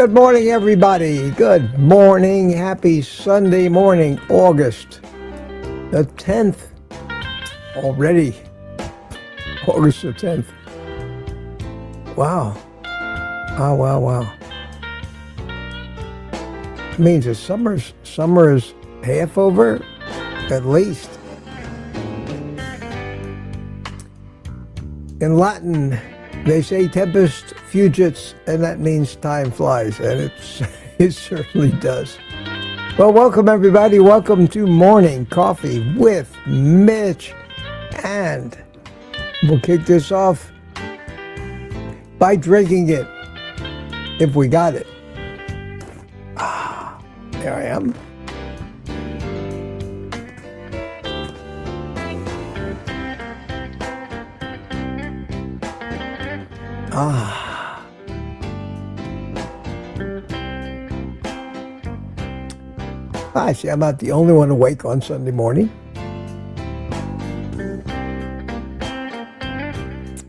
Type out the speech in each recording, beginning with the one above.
Good morning, everybody. Good morning. Happy Sunday morning, August the 10th. Already, August the 10th. Wow. Oh, wow. It means that summer is half over, at least. In Latin, they say tempus fugit, and that means time flies, and it certainly does. Well, welcome everybody. Welcome to Morning Coffee with Mitch, and we'll kick this off by drinking it, if we got it. There I am. I see I'm not the only one awake on Sunday morning.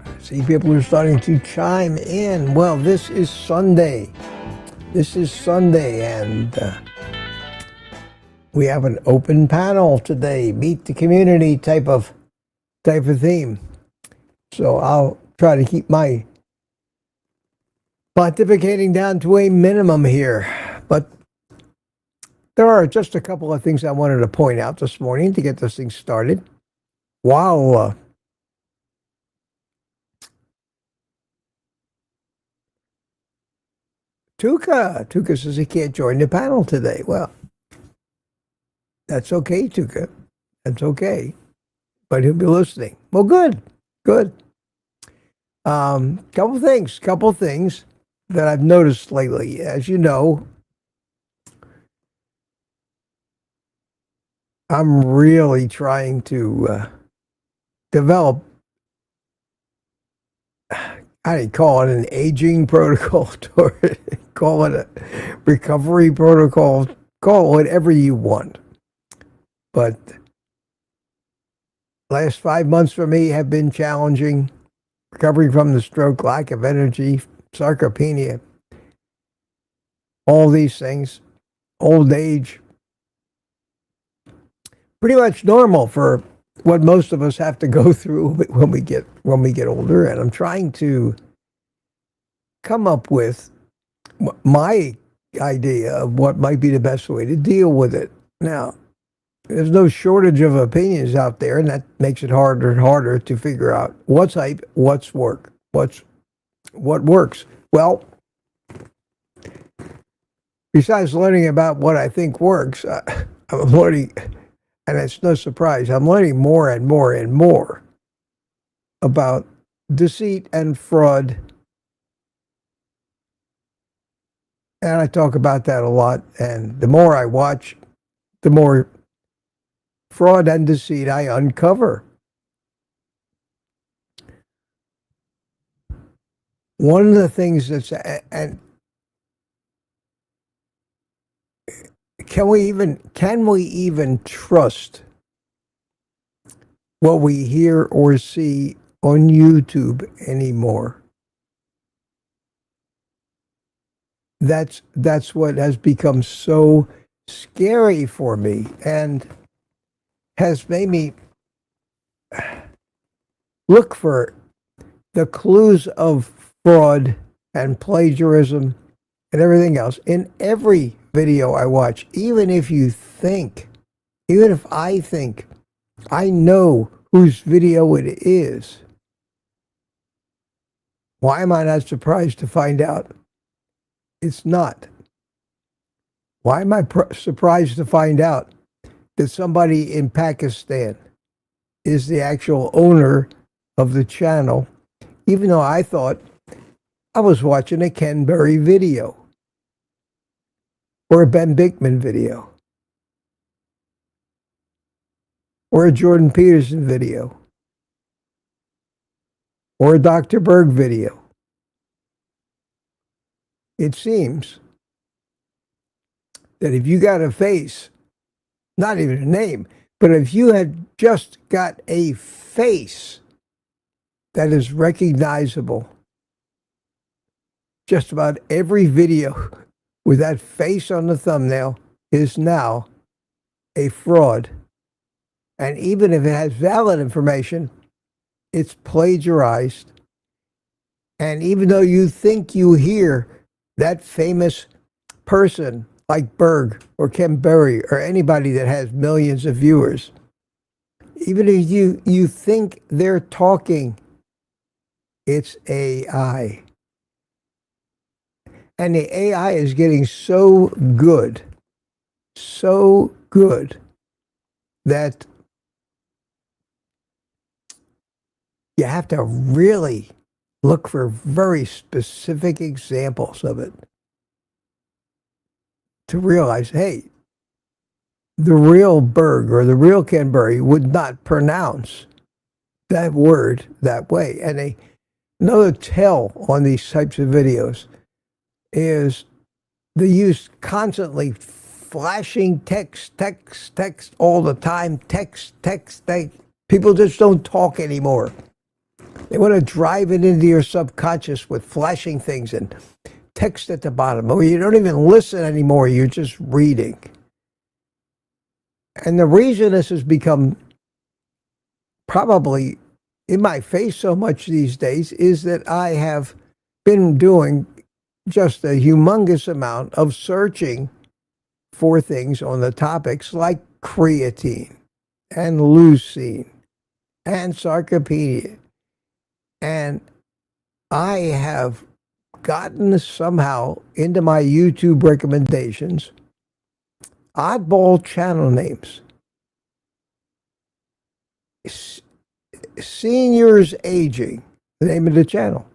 I see people are starting to chime in. Well, this is Sunday. And we have an open panel today. Meet the community type of theme. So I'll try to keep my pontificating down to a minimum here, but there are just a couple of things I wanted to point out this morning to get this thing started. Wow. Tuka says he can't join the panel today. Well, that's okay, Tuka. That's okay. But he'll be listening. Well, good. Couple things that I've noticed lately. As you know, I'm really trying to develop, I didn't call it an aging protocol, or call it a recovery protocol, call it whatever you want. But last 5 months for me have been challenging. Recovering from the stroke, lack of energy, sarcopenia, all these things, old age. Pretty much normal for what most of us have to go through when we get older. And I'm trying to come up with my idea of what might be the best way to deal with it. Now, there's no shortage of opinions out there, and that makes it harder and harder to figure out what's hype, what works. Well, besides learning about what I think works, I'm learning, and it's no surprise, I'm learning more and more about deceit and fraud. And I talk about that a lot, and the more I watch, the more fraud and deceit I uncover. One of the things and can we even trust what we hear or see on YouTube anymore? That's what has become so scary for me, and has made me look for the clues of fraud and plagiarism and everything else in every video I watch. Even if I think I know whose video it is, why am I not surprised to find out it's not? Why am I surprised to find out that somebody in Pakistan is the actual owner of the channel, even though I thought I was watching a Ken Berry video or a Ben Bickman video or a Jordan Peterson video or a Dr. Berg video. It seems that if you got a face, not even a name, but if you had just got a face that is recognizable, just about every video with that face on the thumbnail is now a fraud. And even if it has valid information, it's plagiarized. And even though you think you hear that famous person like Berg or Ken Berry or anybody that has millions of viewers, even if you think they're talking, it's AI. And the AI is getting so good that you have to really look for very specific examples of it to realize, hey, the real Berg or the real Ken Berry would not pronounce that word that way. And another tell on these types of videos is they use constantly flashing text all the time, text. People just don't talk anymore. They want to drive it into your subconscious with flashing things and text at the bottom. Or you don't even listen anymore, you're just reading. And the reason this has become probably in my face so much these days is that I have been doing just a humongous amount of searching for things on the topics like creatine and leucine and sarcopenia. And I have gotten somehow into my YouTube recommendations oddball channel names. Seniors Aging, the name of the channel.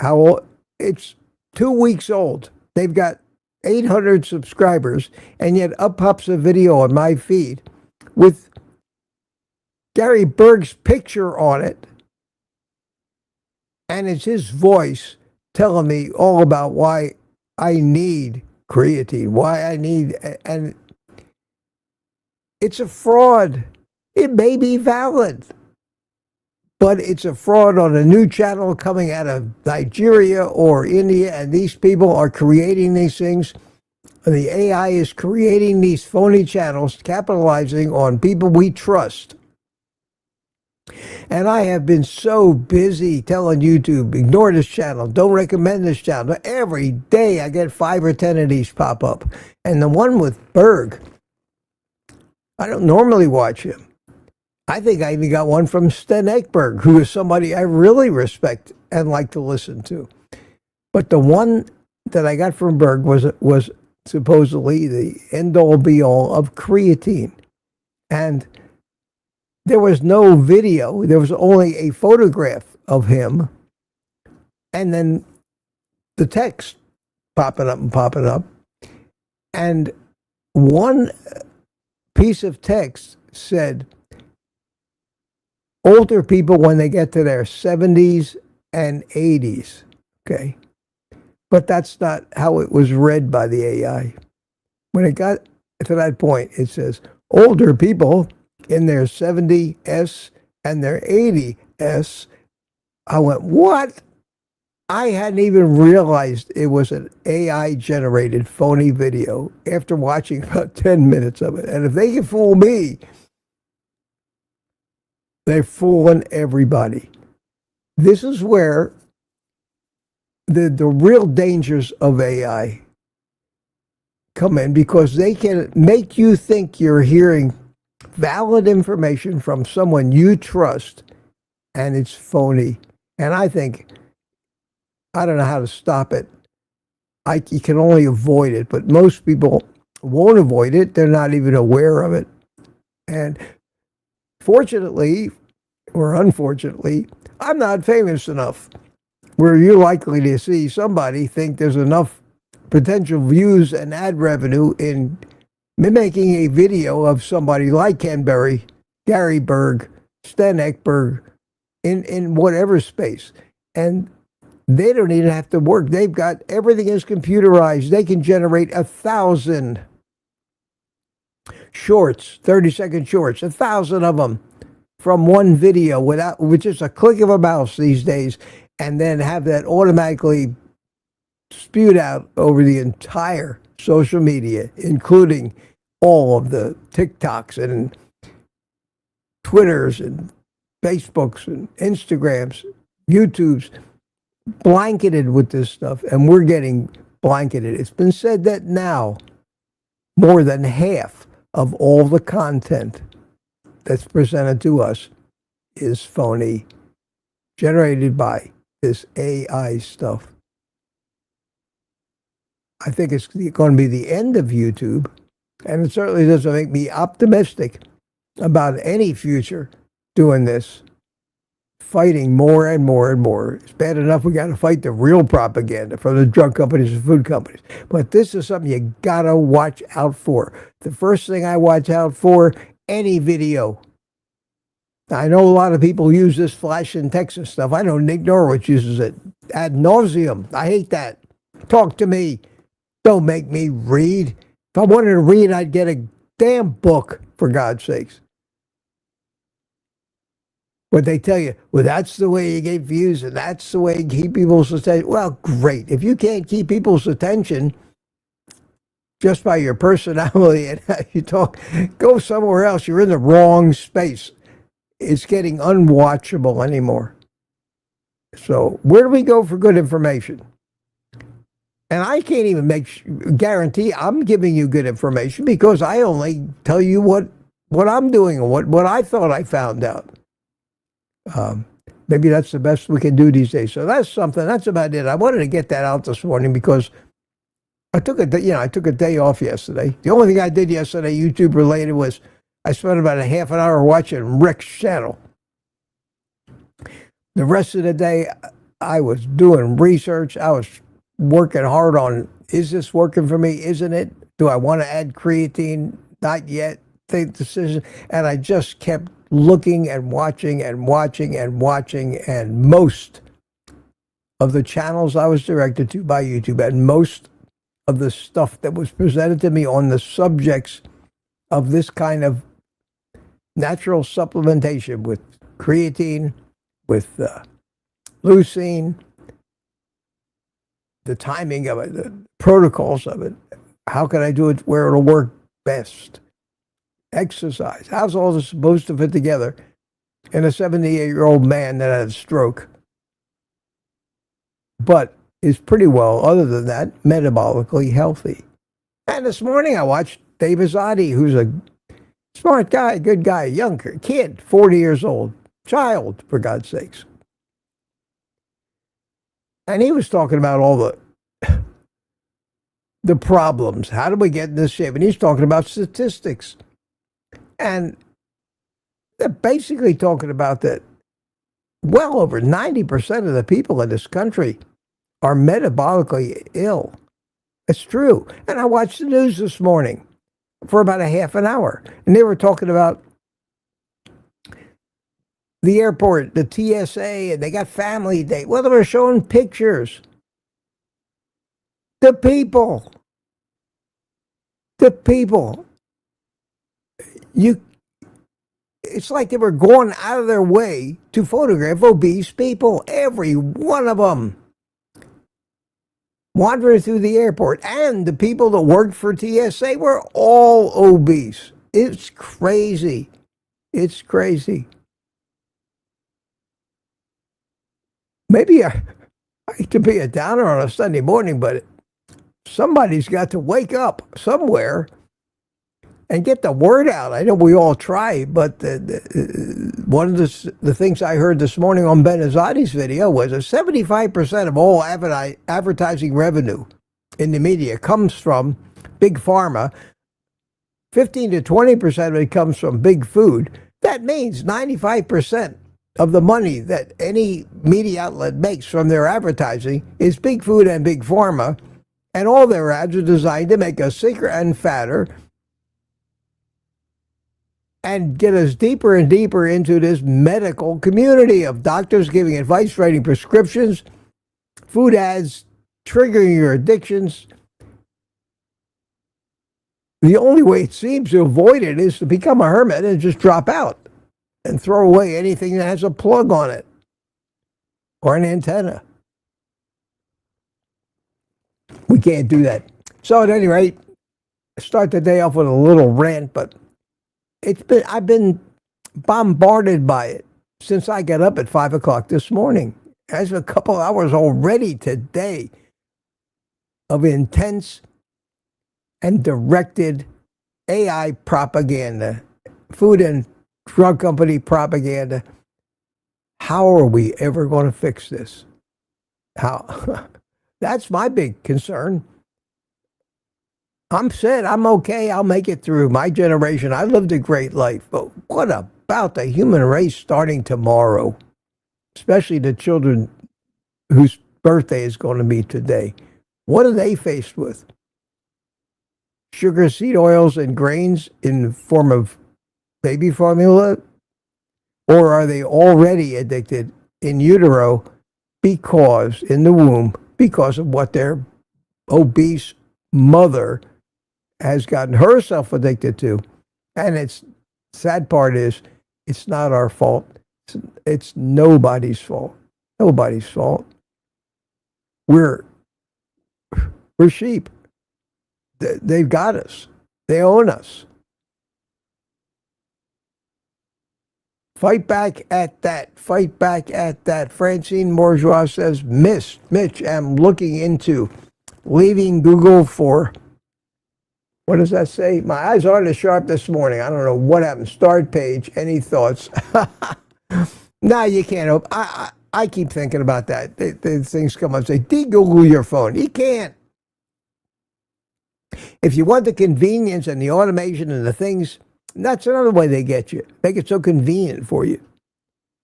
How old? It's 2 weeks old. They've got 800 subscribers, and yet up pops a video on my feed with Gary Berg's picture on it, and it's his voice telling me all about why I need creatine, why I need, and it's a fraud. It may be valid, but it's a fraud on a new channel coming out of Nigeria or India, and these people are creating these things. The AI is creating these phony channels, capitalizing on people we trust. And I have been so busy telling YouTube, ignore this channel, don't recommend this channel. Every day I get 5 or 10 of these pop up. And the one with Berg, I don't normally watch him. I think I even got one from Sten Ekberg, who is somebody I really respect and like to listen to. But the one that I got from Berg was supposedly the end-all be-all of creatine. And there was no video. There was only a photograph of him. And then the text popping up. And one piece of text said, older people when they get to their 70s and 80s, okay? But that's not how it was read by the AI. When it got to that point, it says, older people in their 70s and their 80s. I went, what? I hadn't even realized it was an AI-generated phony video after watching about 10 minutes of it. And if they can fool me, they're fooling everybody. This is where the real dangers of AI come in, because they can make you think you're hearing valid information from someone you trust, and it's phony. And I think, I don't know how to stop it. You can only avoid it, but most people won't avoid it. They're not even aware of it. And fortunately, or unfortunately, I'm not famous enough where you're likely to see somebody think there's enough potential views and ad revenue in mimicking a video of somebody like Ken Berry, Gary Berg, Sten Ekberg, in whatever space. And they don't even have to work. They've got, everything is computerized. They can generate 1,000 shorts, 30-second shorts, 1,000 of them from one video with just a click of a mouse these days. and then have that automatically spewed out over the entire social media, including all of the TikToks and Twitters and Facebooks and Instagrams, YouTubes, blanketed with this stuff, and we're getting blanketed. It's been said that now more than half of all the content that's presented to us is phony, generated by this AI stuff. I think it's going to be the end of YouTube, and it certainly doesn't make me optimistic about any future doing this, fighting more and more and more. It's bad enough we got to fight the real propaganda from the drug companies and food companies, but this is something you got to watch out for. The first thing I watch out for, any video. I know a lot of people use this flash and text and stuff. I know Nick Norwich uses it ad nauseum. I hate that. Talk to me. Don't make me read. If I wanted to read, I'd get a damn book, for God's sakes. But they tell you, well, that's the way you get views, and that's the way you keep people's attention. Well, great. If you can't keep people's attention just by your personality and how you talk, go somewhere else. You're in the wrong space. It's getting unwatchable anymore. So where do we go for good information? And I can't even guarantee I'm giving you good information, because I only tell you what I'm doing and what I thought I found out. Maybe that's the best we can do these days. So that's something. That's about it. I wanted to get that out this morning because I took a day off yesterday. The only thing I did yesterday, YouTube related, was I spent about a half an hour watching Rick's channel. The rest of the day, I was doing research. I was working hard on, is this working for me? Isn't it? Do I want to add creatine? Not yet. Think decision. And I just kept looking and watching and watching and watching, and most of the channels I was directed to by YouTube, and most of the stuff that was presented to me on the subjects of this kind of natural supplementation with creatine, with leucine, the timing of it, the protocols of it, how can I do it where it'll work best, exercise, how's all this supposed to fit together in a 78-year-old man that had a stroke, but is pretty well, other than that, metabolically healthy. And this morning I watched Dave Azadi, who's a smart guy, good guy, young kid, 40 years old, child, for God's sakes. And he was talking about all the problems. How do we get in this shape? And he's talking about statistics. And they're basically talking about that well over 90% of the people in this country are metabolically ill. It's true. And I watched the news this morning for about a half an hour, and they were talking about the airport, the TSA, and they got family day. Well, they were showing pictures. The people. It's like they were going out of their way to photograph obese people, every one of them, wandering through the airport. And the people that worked for TSA were all obese. It's crazy. It's crazy. Maybe I hate to be a downer on a Sunday morning, but somebody's got to wake up somewhere and get the word out. I know we all try, but one of the things I heard this morning on Ben Azadi's video was that 75% of all advertising revenue in the media comes from big pharma. 15 to 20% of it comes from big food. That means 95% of the money that any media outlet makes from their advertising is big food and big pharma, and all their ads are designed to make us sicker and fatter and get us deeper and deeper into this medical community of doctors giving advice, writing prescriptions, food ads, triggering your addictions. The only way it seems to avoid it is to become a hermit and just drop out and throw away anything that has a plug on it. or an antenna. We can't do that. So at any rate, start the day off with a little rant, but I've been bombarded by it since I got up at 5 o'clock this morning. There's a couple hours already today of intense and directed AI propaganda, food and drug company propaganda. How are we ever going to fix this? How? That's my big concern. I'm set. I'm okay. I'll make it through. My generation, I lived a great life. But what about the human race starting tomorrow? Especially the children whose birthday is going to be today. What are they faced with? Sugar, seed oils, and grains in the form of baby formula? Or are they already addicted in utero because, in the womb, because of what their obese mother has gotten herself addicted to? And it's sad part is it's not our fault. It's nobody's fault. Nobody's fault. We're sheep. They've got us. They own us. Fight back at that. Fight back at that. Francine Bourgeois says, Mitch, I'm looking into leaving Google for, what does that say? My eyes aren't as sharp this morning. I don't know what happened. Start page. Any thoughts? No, you can't. I keep thinking about that. The things come up and say, de-Google your phone. You can't. If you want the convenience and the automation and the things, that's another way they get you. Make it so convenient for you.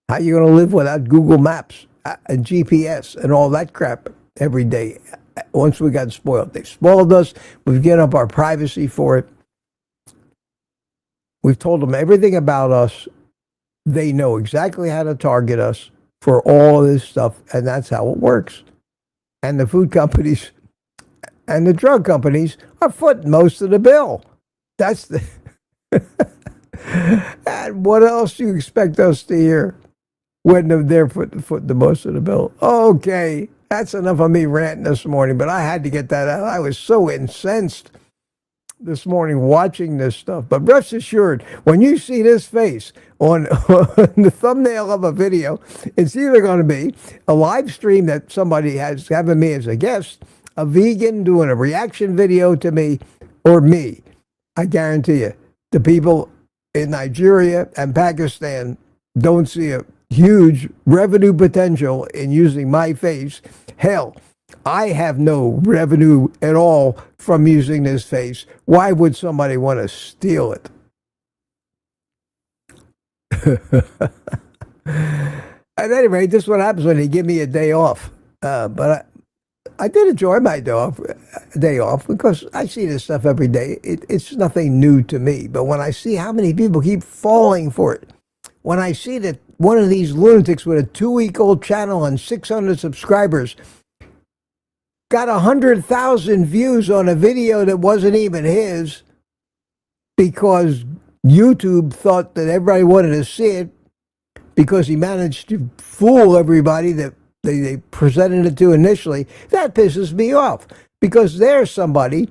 How are you going to live without Google Maps and GPS and all that crap every day once we got spoiled? They've spoiled us. We've given up our privacy for it. We've told them everything about us. They know exactly how to target us for all this stuff, and that's how it works. And the food companies and the drug companies are footing most of the bill. That's the... And what else do you expect us to hear when they're footing the most of the bill? Okay, that's enough of me ranting this morning, but I had to get that out. I was so incensed this morning watching this stuff. But rest assured, when you see this face on the thumbnail of a video, it's either going to be a live stream that somebody has having me as a guest, a vegan doing a reaction video to me, or me. I guarantee you, the people in Nigeria and Pakistan don't see a huge revenue potential in using my face. Hell, I have no revenue at all from using this face. Why would somebody want to steal it? At any rate, this is what happens when they give me a day off. But I did enjoy my day off because I see this stuff every day. It's nothing new to me. But when I see how many people keep falling for it, when I see that one of these lunatics with a 2-week-old channel and 600 subscribers got 100,000 views on a video that wasn't even his because YouTube thought that everybody wanted to see it because he managed to fool everybody that they presented it to initially, that pisses me off because there's somebody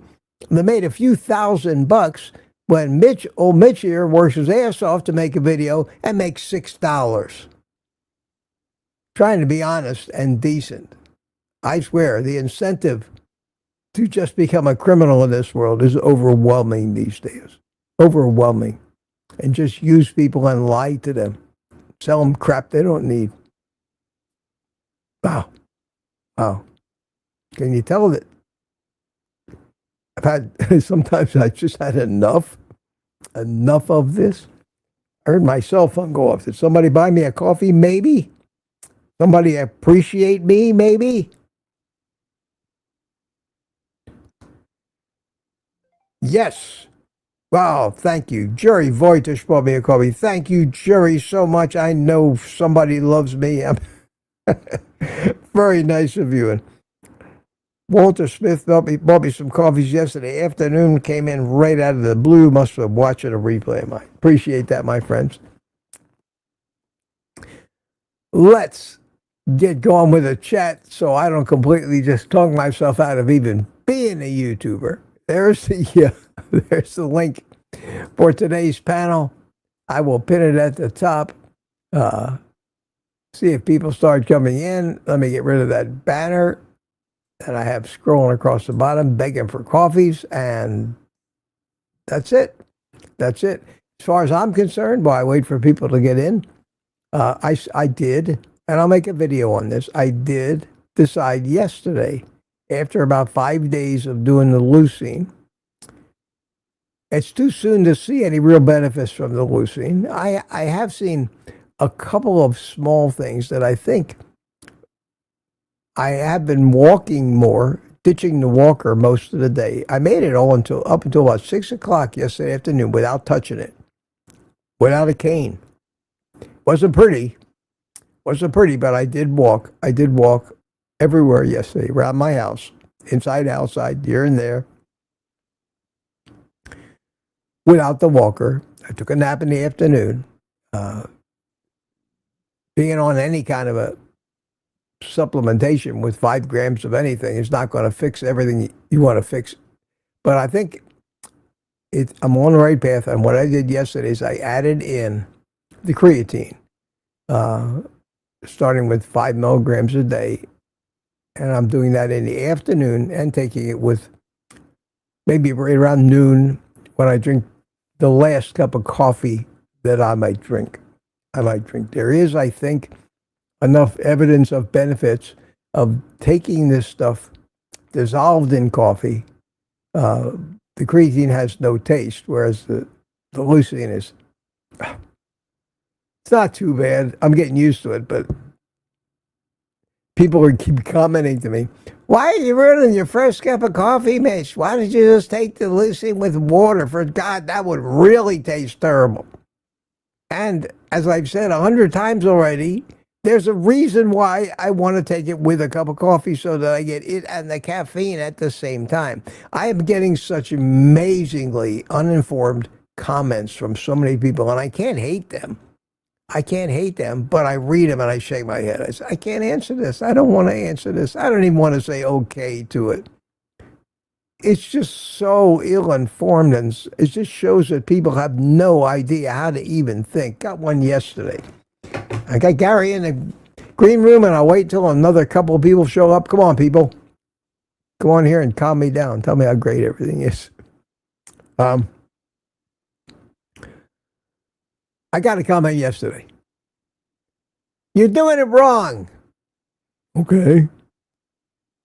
that made a few $1,000 when old Mitch here works his ass off to make a video and makes $6. Trying to be honest and decent. I swear, the incentive to just become a criminal in this world is overwhelming these days. Overwhelming. And just use people and lie to them. Sell them crap they don't need. Wow. Wow. Can you tell that sometimes I just had enough of this? I heard my cell phone go off. Did somebody buy me a coffee? Maybe. Somebody appreciate me? Maybe. Yes. Wow, thank you. Jerry Voitish bought me a coffee. Thank you, Jerry, so much. I know somebody loves me. Very nice of you. And Walter Smith bought me some coffees yesterday afternoon. Came in right out of the blue. Must have been watching a replay. I appreciate that, my friends. Let's get going with a chat so I don't completely just talk myself out of even being a YouTuber. There's there's the link for today's panel. I will pin it at the top. See if people start coming in. Let me get rid of that banner that I have scrolling across the bottom, begging for coffees, and that's it. That's it. As far as I'm concerned, while I wait for people to get in, I did, and I'll make a video on this, I did decide yesterday, after about 5 days of doing the leucine, it's too soon to see any real benefits from the leucine. I have seen a couple of small things that I think. I have been walking more, ditching the walker most of the day. I made it all up until about 6 o'clock yesterday afternoon without touching it, without a cane. Wasn't pretty, but I did walk. I did walk everywhere yesterday, around my house, inside, outside, here and there, without the walker. I took a nap in the afternoon. Being on any kind of a supplementation with 5 grams of anything is not going to fix everything you want to fix. But I think I'm on the right path. And what I did yesterday is I added in the creatine, starting with 5 milligrams a day. And I'm doing that in the afternoon and taking it with maybe right around noon when I drink the last cup of coffee that I might drink. There is, I think, enough evidence of benefits of taking this stuff dissolved in coffee. The creatine has no taste, whereas the leucine is, it's not too bad. I'm getting used to it, but people keep commenting to me, why are you ruining your first cup of coffee, Mitch? Why did you just take the leucine with water? For God, that would really taste terrible. And as I've said 100 times already, there's a reason why I want to take it with a cup of coffee so that I get it and the caffeine at the same time. I am getting such amazingly uninformed comments from so many people, and I can't hate them. But I read them and I shake my head. I say, I can't answer this. I don't want to answer this. I don't even want to say okay to it. It's just so ill-informed, and it just shows that people have no idea how to even think. Got one yesterday. I got Gary in the green room, and I'll wait till another couple of people show up. Come on, people. Come on here and calm me down. Tell me how great everything is. I got a comment yesterday. You're doing it wrong. Okay.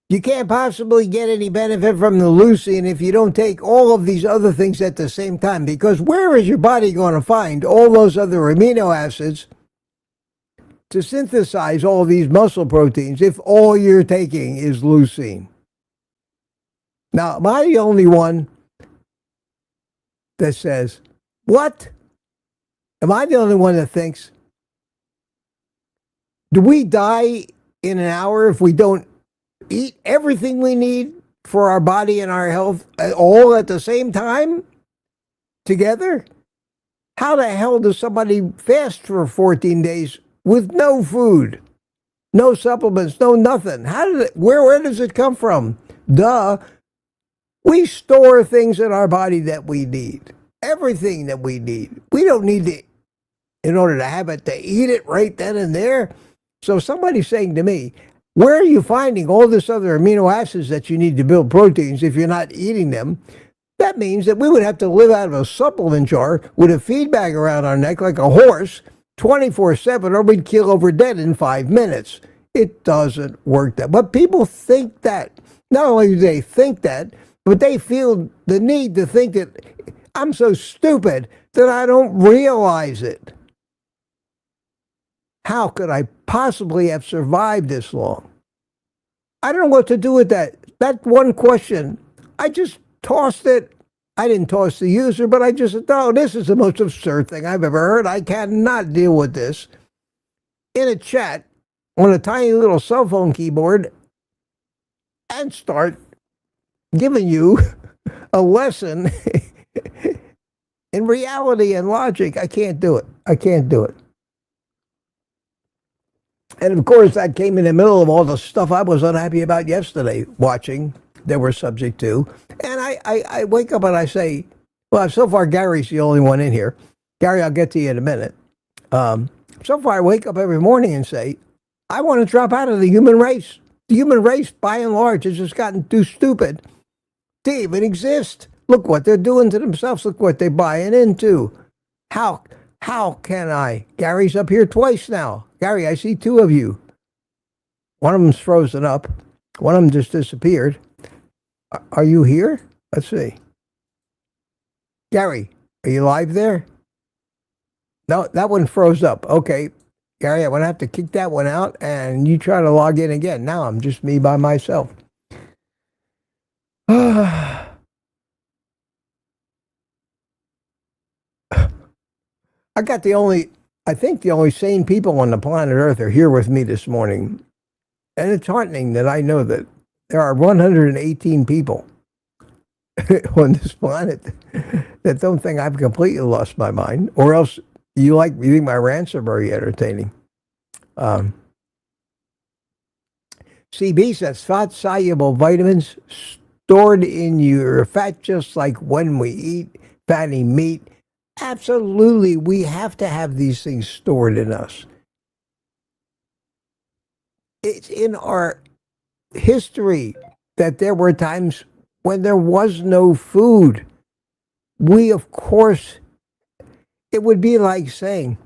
You can't possibly get any benefit from the leucine if you don't take all of these other things at the same time, because where is your body going to find all those other amino acids to synthesize all these muscle proteins if all you're taking is leucine? Now, am I the only one that says, what? Am I the only one that thinks, do we die in an hour if we don't eat everything we need for our body and our health all at the same time together? How the hell does somebody fast for 14 days with no food, no supplements, no nothing? Where does it come from? Duh. We store things in our body that we need. Everything that we need. We don't need to, in order to have it, to eat it right then and there. So somebody's saying to me, where are you finding all this other amino acids that you need to build proteins if you're not eating them? That means that we would have to live out of a supplement jar with a feed bag around our neck like a horse 24/7, or we'd keel over dead in 5 minutes. It doesn't work that. But people think that. Not only do they think that, but they feel the need to think that I'm so stupid that I don't realize it. How could I possibly have survived this long? I don't know what to do with that. That one question, I just tossed it. I didn't toss the user, but I just thought, oh, this is the most absurd thing I've ever heard. I cannot deal with this. In a chat, on a tiny little cell phone keyboard, and start giving you a lesson in reality and logic. I can't do it. And of course, that came in the middle of all the stuff I was unhappy about yesterday watching that we're subject to. And I wake up and I say, well, so far Gary's the only one in here. Gary, I'll get to you in a minute. So far I wake up every morning and say, I want to drop out of the human race. The human race, by and large, has just gotten too stupid to even exist. Look what they're doing to themselves. Look what they're buying into. How can I? Gary's up here twice now. Gary, I see two of you. One of them's frozen up. One of them just disappeared. Are you here? Let's see. Gary, are you live there? No, that one froze up. Okay. Gary, I'm going to have to kick that one out, and you try to log in again. Now I'm just me by myself. I think the only sane people on the planet Earth are here with me this morning. And it's heartening that I know that there are 118 people on this planet that don't think I've completely lost my mind, or else you think my rants are very entertaining. CB says fat-soluble vitamins stored in your fat, just like when we eat fatty meat. Absolutely, we have to have these things stored in us. It's in our history that there were times when there was no food. We, of course, it would be like saying,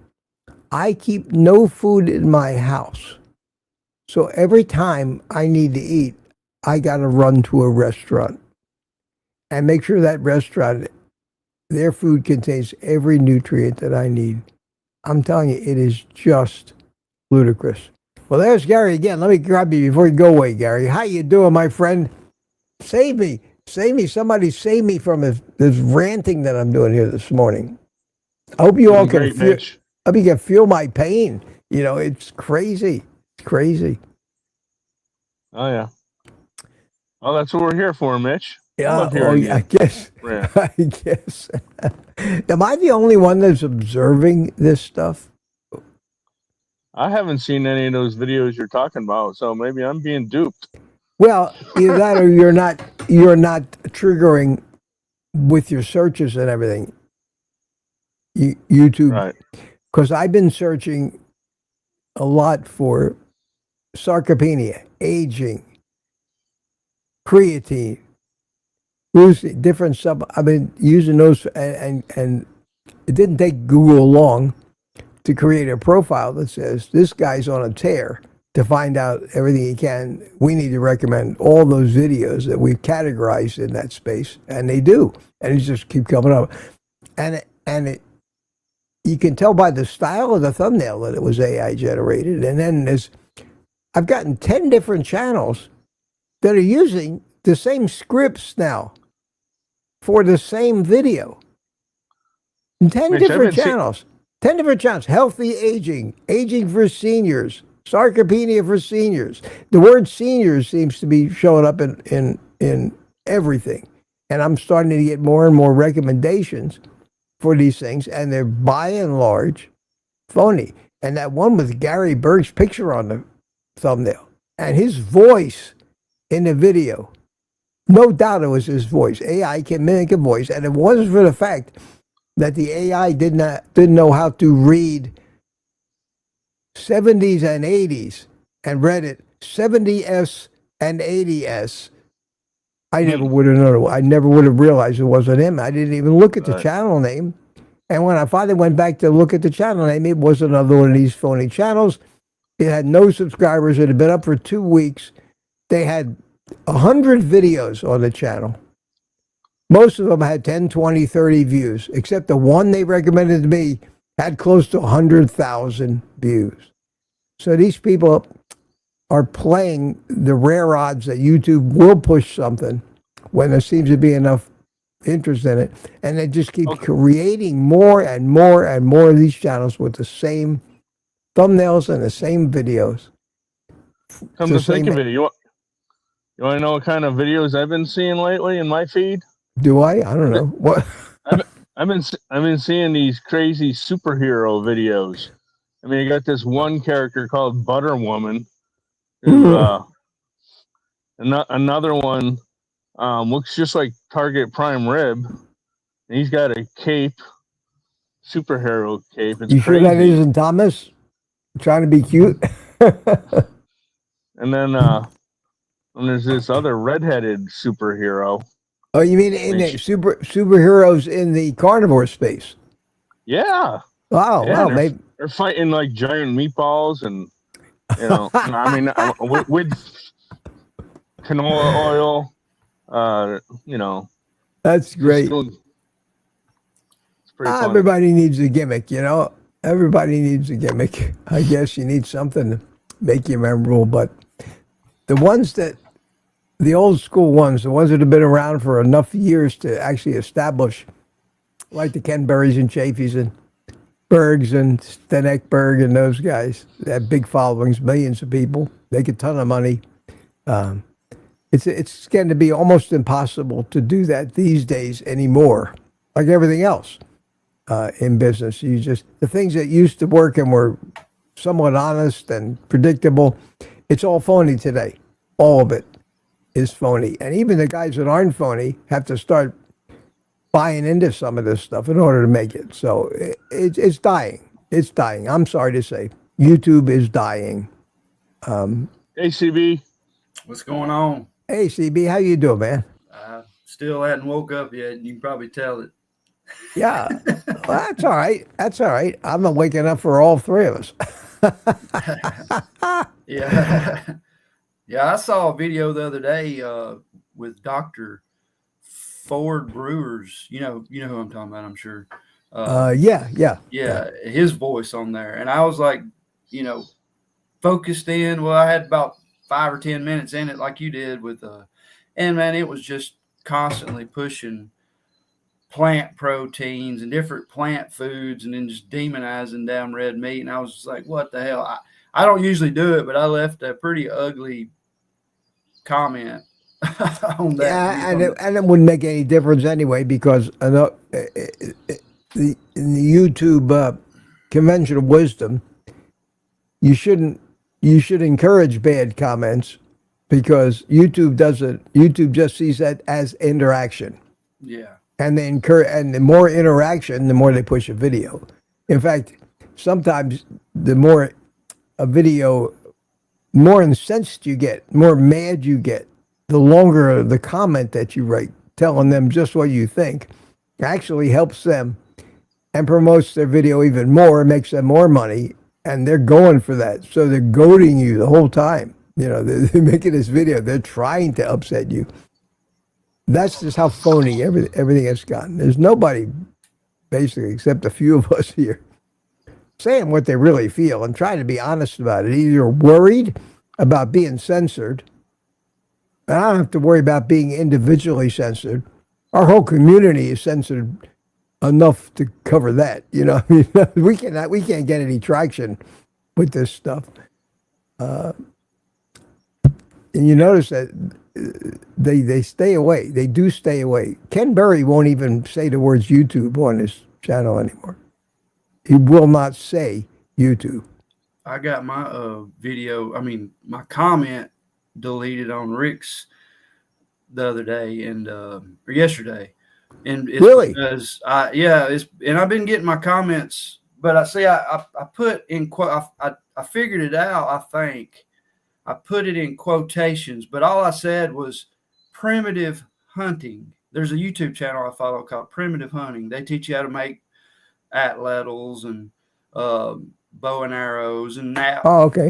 I keep no food in my house. So every time I need to eat, I got to run to a restaurant and make sure that restaurant, their food contains every nutrient that I need. I'm telling you, it is just ludicrous. Well, there's Gary again. Let me grab you before you go away, Gary. How you doing, my friend? Save me. Save me. Somebody save me from this ranting that I'm doing here this morning. I hope you all can feel. I hope you can feel my pain. You know, it's crazy. It's crazy. Oh yeah. Well, that's what we're here for, Mitch. Yeah. Oh, yeah. I guess. Yeah. I guess. Am I the only one that's observing this stuff? I haven't seen any of those videos you're talking about, so maybe I'm being duped. Well, either that or you're not triggering with your searches and everything. YouTube. Right. Because I've been searching a lot for sarcopenia, aging, creatine, leucine, different stuff. I've been using those, and it didn't take Google long to create a profile that says this guy's on a tear to find out everything he can. We need to recommend all those videos that we've categorized in that space, and they do, and it just keep coming up, and you can tell by the style of the thumbnail that it was AI generated. And then I've gotten 10 different channels that are using the same scripts now for the same video. 10 different channels. 10 different channels. Healthy aging, aging for seniors, sarcopenia for seniors. The word seniors seems to be showing up in everything. And I'm starting to get more and more recommendations for these things, and they're by and large phony. And that one with Gary Berg's picture on the thumbnail and his voice in the video, no doubt it was his voice. AI can mimic a voice, and it wasn't for the fact that the AI didn't know how to read 70s and 80s and read it 70s and 80s. I never would have known. I never would have realized it wasn't him. I didn't even look at the channel name. And when I finally went back to look at the channel name, it was another one of these phony channels. It had no subscribers. It had been up for 2 weeks. They had 100 videos on the channel. Most of them had 10, 20, 30 views, except the one they recommended to me had close to 100,000 views. So these people are playing the rare odds that YouTube will push something when there seems to be enough interest in it. And they just keep creating more and more and more of these channels with the same thumbnails and the same videos. Come to think of it, you want to know what kind of videos I've been seeing lately in my feed? Do I? I don't know. What? I've been seeing these crazy superhero videos. I mean, you got this one character called Butter Woman, who another one looks just like Target Prime Rib. And he's got a cape, superhero cape. It's You crazy. sure that isn't Thomas trying to be cute? And then there's this other redheaded superhero. Oh, you mean in the superheroes in the carnivore space? Yeah. Wow, yeah, wow. They're fighting like giant meatballs and, you know, I mean, with canola oil, you know. That's great. Everybody needs a gimmick, you know. Everybody needs a gimmick. I guess you need something to make you memorable. But the old school ones, the ones that have been around for enough years to actually establish, like the Ken Berries and Chafies and Bergs and Stenek Berg and those guys, they have big followings, millions of people, make a ton of money. It's going to be almost impossible to do that these days anymore, like everything else. In business, the things that used to work and were somewhat honest and predictable, it's all phony today. All of it is phony, and even the guys that aren't phony have to start buying into some of this stuff in order to make it. So it's dying. It's dying. I'm sorry to say, YouTube is dying. Hey, CB, what's going on? Hey, CB, how you doing, man? Still hadn't woke up yet. You can probably tell it. Yeah, well, that's all right. That's all right. I'm not waking up for all three of us. Yeah. Yeah, I saw a video the other day with Dr. Ford Brewers. You know who I'm talking about, I'm sure. Yeah. His voice on there. And I was like, focused in. Well, I had about 5 or 10 minutes in it like you did with and man, it was just constantly pushing plant proteins and different plant foods and then just demonizing down red meat. And I was just like, what the hell? I don't usually do it, but I left a pretty ugly comment on that. Yeah, and it wouldn't make any difference anyway, because in the YouTube conventional wisdom, you should encourage bad comments, because YouTube just sees that as interaction. Yeah. And the more interaction, the more they push a video. In fact, sometimes the more a video, more incensed you get, more mad you get, the longer the comment that you write, telling them just what you think, actually helps them and promotes their video even more, makes them more money, and they're going for that. So they're goading you the whole time. They're making this video. They're trying to upset you. That's just how phony everything has gotten. There's nobody, basically, except a few of us here, saying what they really feel and trying to be honest about it. Either you're worried about being censored, and I don't have to worry about being individually censored. Our whole community is censored enough to cover that. We can't get any traction with this stuff. And you notice that they stay away. They do stay away. Ken Berry won't even say the words YouTube on his channel anymore. He will not say YouTube. I got my my comment deleted on Rick's the other day or yesterday, and it's really, because and I've been getting my comments, but I put in quote. I figured it out. I think I put it in quotations, but all I said was primitive hunting. There's a YouTube channel I follow called Primitive Hunting. They teach you how to make atlatls and bow and arrows and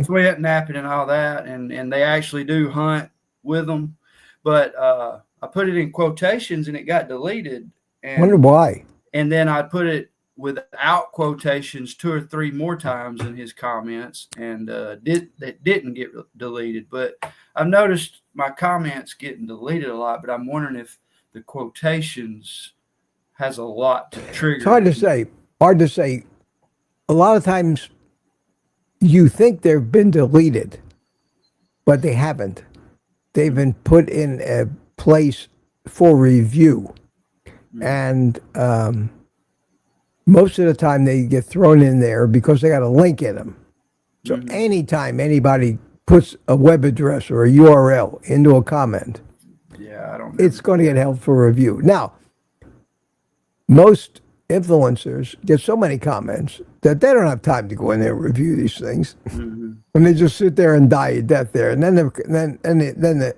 flint napping and all that, and they actually do hunt with them. But I put it in quotations and it got deleted. And wonder why. And then I put it without quotations 2 or 3 more times in his comments, and that didn't get deleted. But I've noticed my comments getting deleted a lot, but I'm wondering if the quotations has a lot to trigger. It's hard to say. A lot of times you think they've been deleted, but they haven't. They've been put in a place for review. And most of the time they get thrown in there because they got a link in them. So anytime anybody puts a web address or a URL into a comment, Yeah, I don't. it's going to get held for review. Now, most influencers get so many comments that they don't have time to go in there and review these things, and they just sit there and die a death there. And then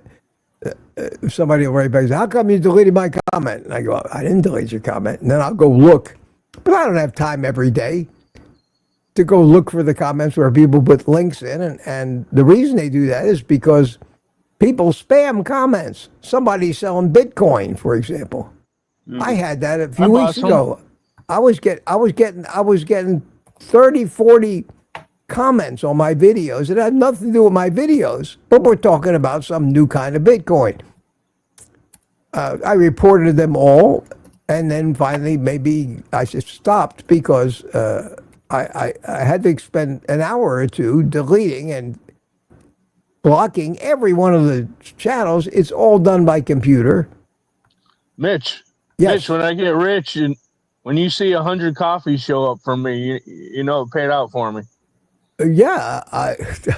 somebody will write back and say, "How come you deleted my comment?" And I go, "I didn't delete your comment." And then I'll go look, but I don't have time every day to go look for the comments where people put links in, and the reason they do that is because people spam comments. Somebody's selling Bitcoin, for example. I had that a few weeks ago. I was getting 30, 40 comments on my videos. It had nothing to do with my videos, but we're talking about some new kind of Bitcoin. I reported them all, and then finally maybe I just stopped because I had to spend an hour or two deleting and blocking every one of the channels. It's all done by computer. Mitch, Yes. Mitch, when I get rich and when you see 100 coffees show up from me, you know it paid out for me. Yeah,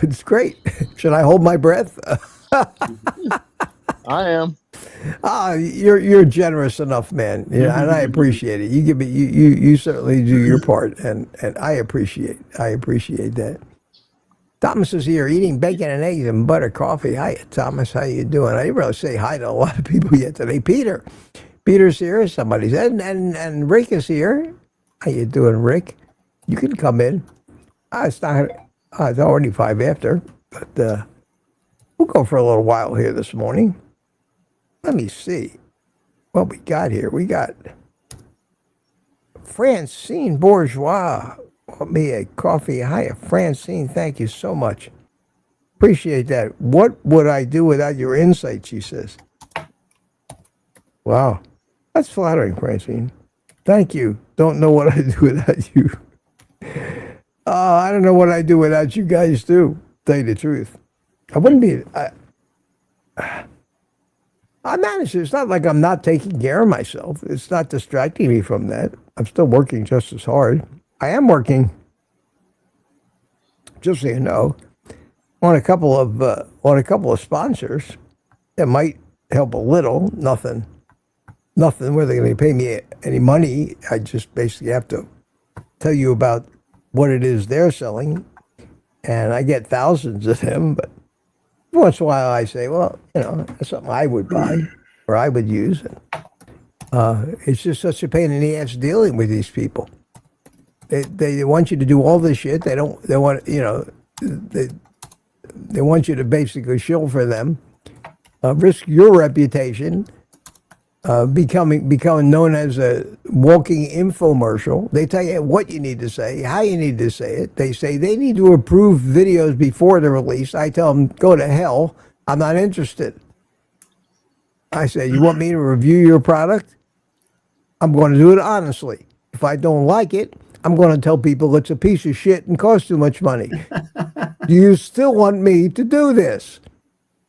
it's great. Should I hold my breath? I am. You're generous enough, man. Yeah, and I appreciate it. You give me you certainly do your part, and I appreciate that. Thomas is here eating bacon and eggs and butter coffee. Hi, Thomas. How you doing? I didn't really say hi to a lot of people yet today. Peter's here. Somebody said, and Rick is here. How you doing, Rick? You can come in. It's already 5 after, but we'll go for a little while here this morning. Let me see what we got here. We got Francine Bourgeois. Want me a coffee? Hi, Francine. Thank you so much. Appreciate that. What would I do without your insight, she says. Wow. That's flattering, Francine. Thank you. Don't know what I'd do without you. I don't know what I'd do without you guys, too. Tell you the truth. I wouldn't be... I manage it. It's not like I'm not taking care of myself. It's not distracting me from that. I'm still working just as hard. I am working, just so you know, on a couple of sponsors that might help a little. Nothing where they're going to pay me any money. I just basically have to tell you about what it is they're selling, and I get thousands of them, but once in a while I say, well, that's something I would buy or I would use. It's just such a pain in the ass dealing with these people. They want you to do all this shit. They want you to basically shill for them, risk your reputation, becoming known as a walking infomercial. They tell you what you need to say, how you need to say it. They say they need to approve videos before they're released. I tell them, go to hell. I'm not interested. I say, you want me to review your product? I'm going to do it honestly. If I don't like it, I'm going to tell people it's a piece of shit and costs too much money. Do you still want me to do this?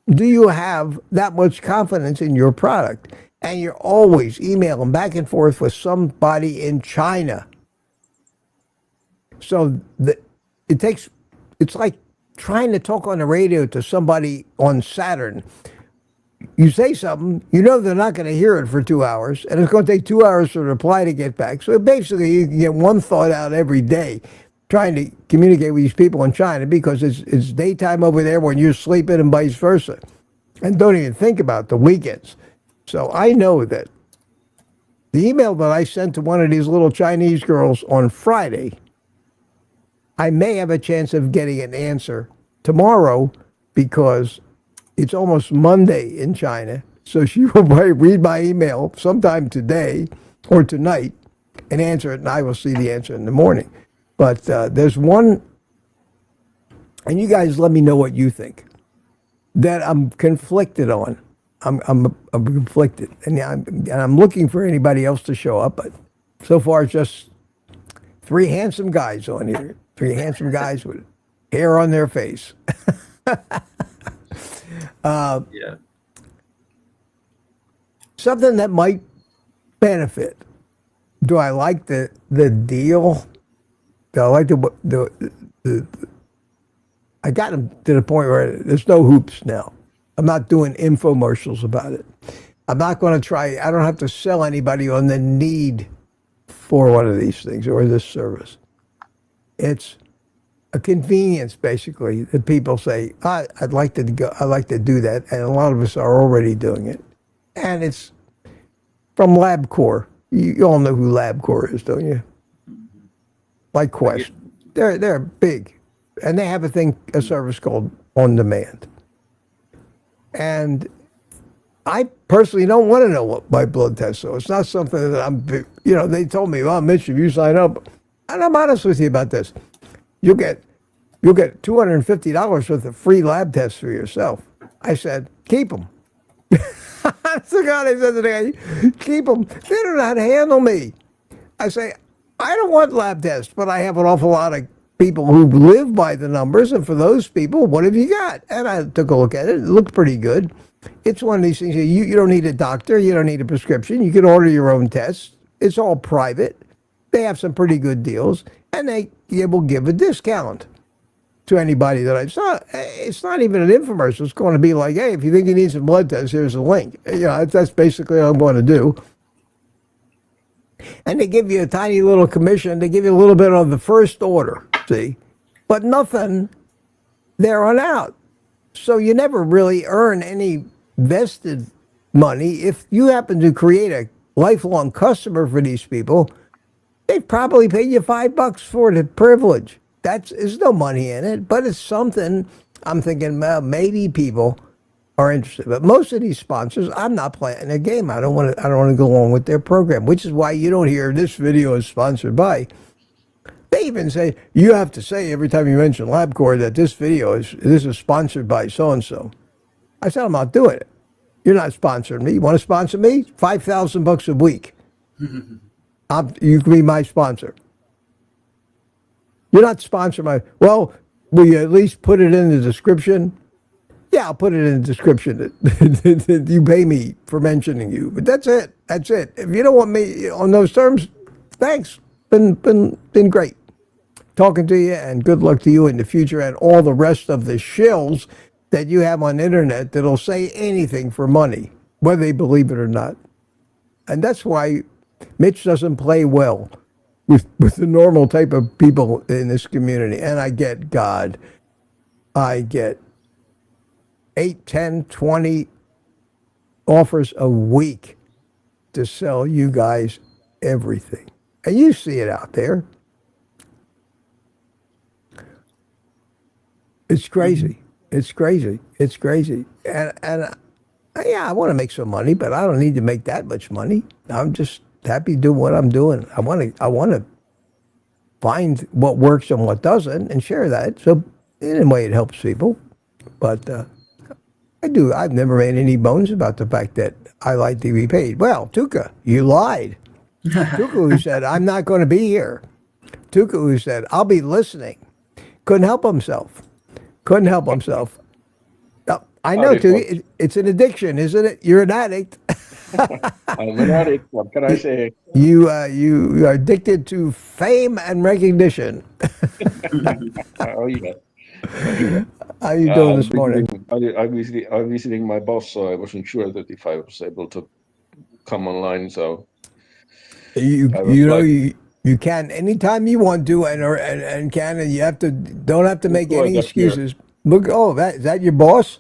Do you have that much confidence in your product? And you're always emailing back and forth with somebody in China. So it's like trying to talk on the radio to somebody on Saturn. You say something, they're not going to hear it for 2 hours, and it's going to take 2 hours for the reply to get back. So basically, you can get one thought out every day trying to communicate with these people in China because it's daytime over there when you're sleeping and vice versa. And don't even think about the weekends. So I know that the email that I sent to one of these little Chinese girls on Friday, I may have a chance of getting an answer tomorrow because it's almost Monday in China. So she will probably read my email sometime today or tonight and answer it, and I will see the answer in the morning. But there's one, and you guys let me know what you think, that I'm conflicted on. I'm conflicted, and I'm looking for anybody else to show up, but so far it's just 3 handsome guys on here. 3 handsome guys with hair on their face. Yeah. Something that might benefit Do I like the deal? Do I like the I got them to the point where there's no hoops now. I'm not doing infomercials about it. I'm not going to try. I don't have to sell anybody on the need for one of these things or this service. It's a convenience, basically, that people say, I'd like to go. I like to do that, and a lot of us are already doing it. And it's from LabCorp. You all know who LabCorp is, don't you? Like Quest. They're big. And they have a service called On Demand. And I personally don't want to know what my blood test. So it's not something that they told me, well, Mitch, if you sign up, and I'm honest with you about this, you'll get $250 worth of free lab tests for yourself. I said, keep them. That's the God I said to the guy, keep them. They don't know how to handle me. I say, I don't want lab tests, but I have an awful lot of people who live by the numbers, and for those people, what have you got? And I took a look at it. It looked pretty good. It's one of these things, you don't need a doctor, you don't need a prescription, you can order your own tests. It's all private. They have some pretty good deals, and they will give a discount to anybody that it's not even an infomercial. It's going to be like, hey, if you think you need some blood tests, here's a link. That's basically what I'm going to do. And they give you a tiny little commission. They give you a little bit on the first order, see? But nothing there on out. So you never really earn any vested money. If you happen to create a lifelong customer for these people, they've probably paid you $5 for the privilege. There's no money in it, but it's something I'm thinking, well, maybe people are interested. But most of these sponsors, I'm not playing a game. I don't want to go along with their program, which is why you don't hear this video is sponsored by. They even say, you have to say every time you mention LabCorp that this is sponsored by so-and-so. I said, I'm not doing it. You're not sponsoring me. You want to sponsor me? $5,000 a week. You can be my sponsor. You're not sponsoring well, will you at least put it in the description? Yeah, I'll put it in the description that you pay me for mentioning you. But that's it. That's it. If you don't want me on those terms, thanks. Been great talking to you, and good luck to you in the future and all the rest of the shills that you have on the internet that'll say anything for money, whether they believe it or not. And that's why Mitch doesn't play well with the normal type of people in this community. And I get 8, 10, 20 offers a week to sell you guys everything. And you see it out there. It's crazy. It's crazy. It's crazy. And yeah, I want to make some money, but I don't need to make that much money. I'm just happy doing what I'm doing. I want to find what works and what doesn't and share that. So in a way it helps people. But I've never made any bones about the fact that I like to be paid. Well, Tuka, you lied. Tuka, who said, I'm not going to be here. Tuka, who said, I'll be listening. Couldn't help himself. I know, Tuka, it's an addiction, isn't it? You're an addict. I'm an addict. What can I say? You are addicted to fame and recognition. Oh, yeah. How are you doing this morning? I'm visiting my boss, so I wasn't sure that if I was able to come online. So you can anytime you want to, and can, and you don't have to make any excuses. Look, is that your boss?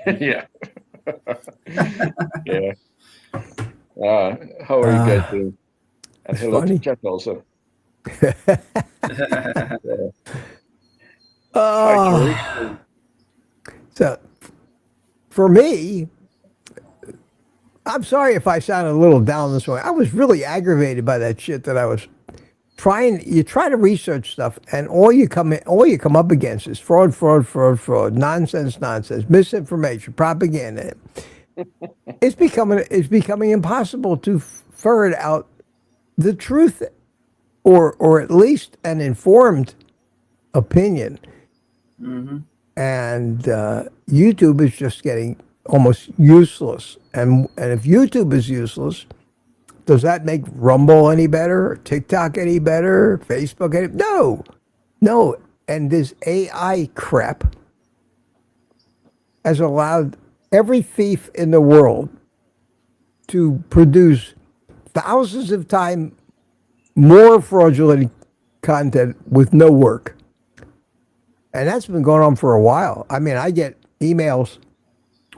Yeah. Yeah. How are you guys doing? And hello to chat also. So, for me, I'm sorry if I sounded a little down this way. I was really aggravated by that shit that I was trying. You try to research stuff, and all you come up against is fraud, nonsense, misinformation, propaganda. It's becoming impossible to ferret out the truth, or at least an informed opinion. Mm-hmm. And YouTube is just getting almost useless. And if YouTube is useless, Does that make Rumble any better? TikTok any better? Facebook any? No. And this AI crap has allowed every thief in the world to produce thousands of times more fraudulent content with no work. And that's been going on for a while. I mean, I get emails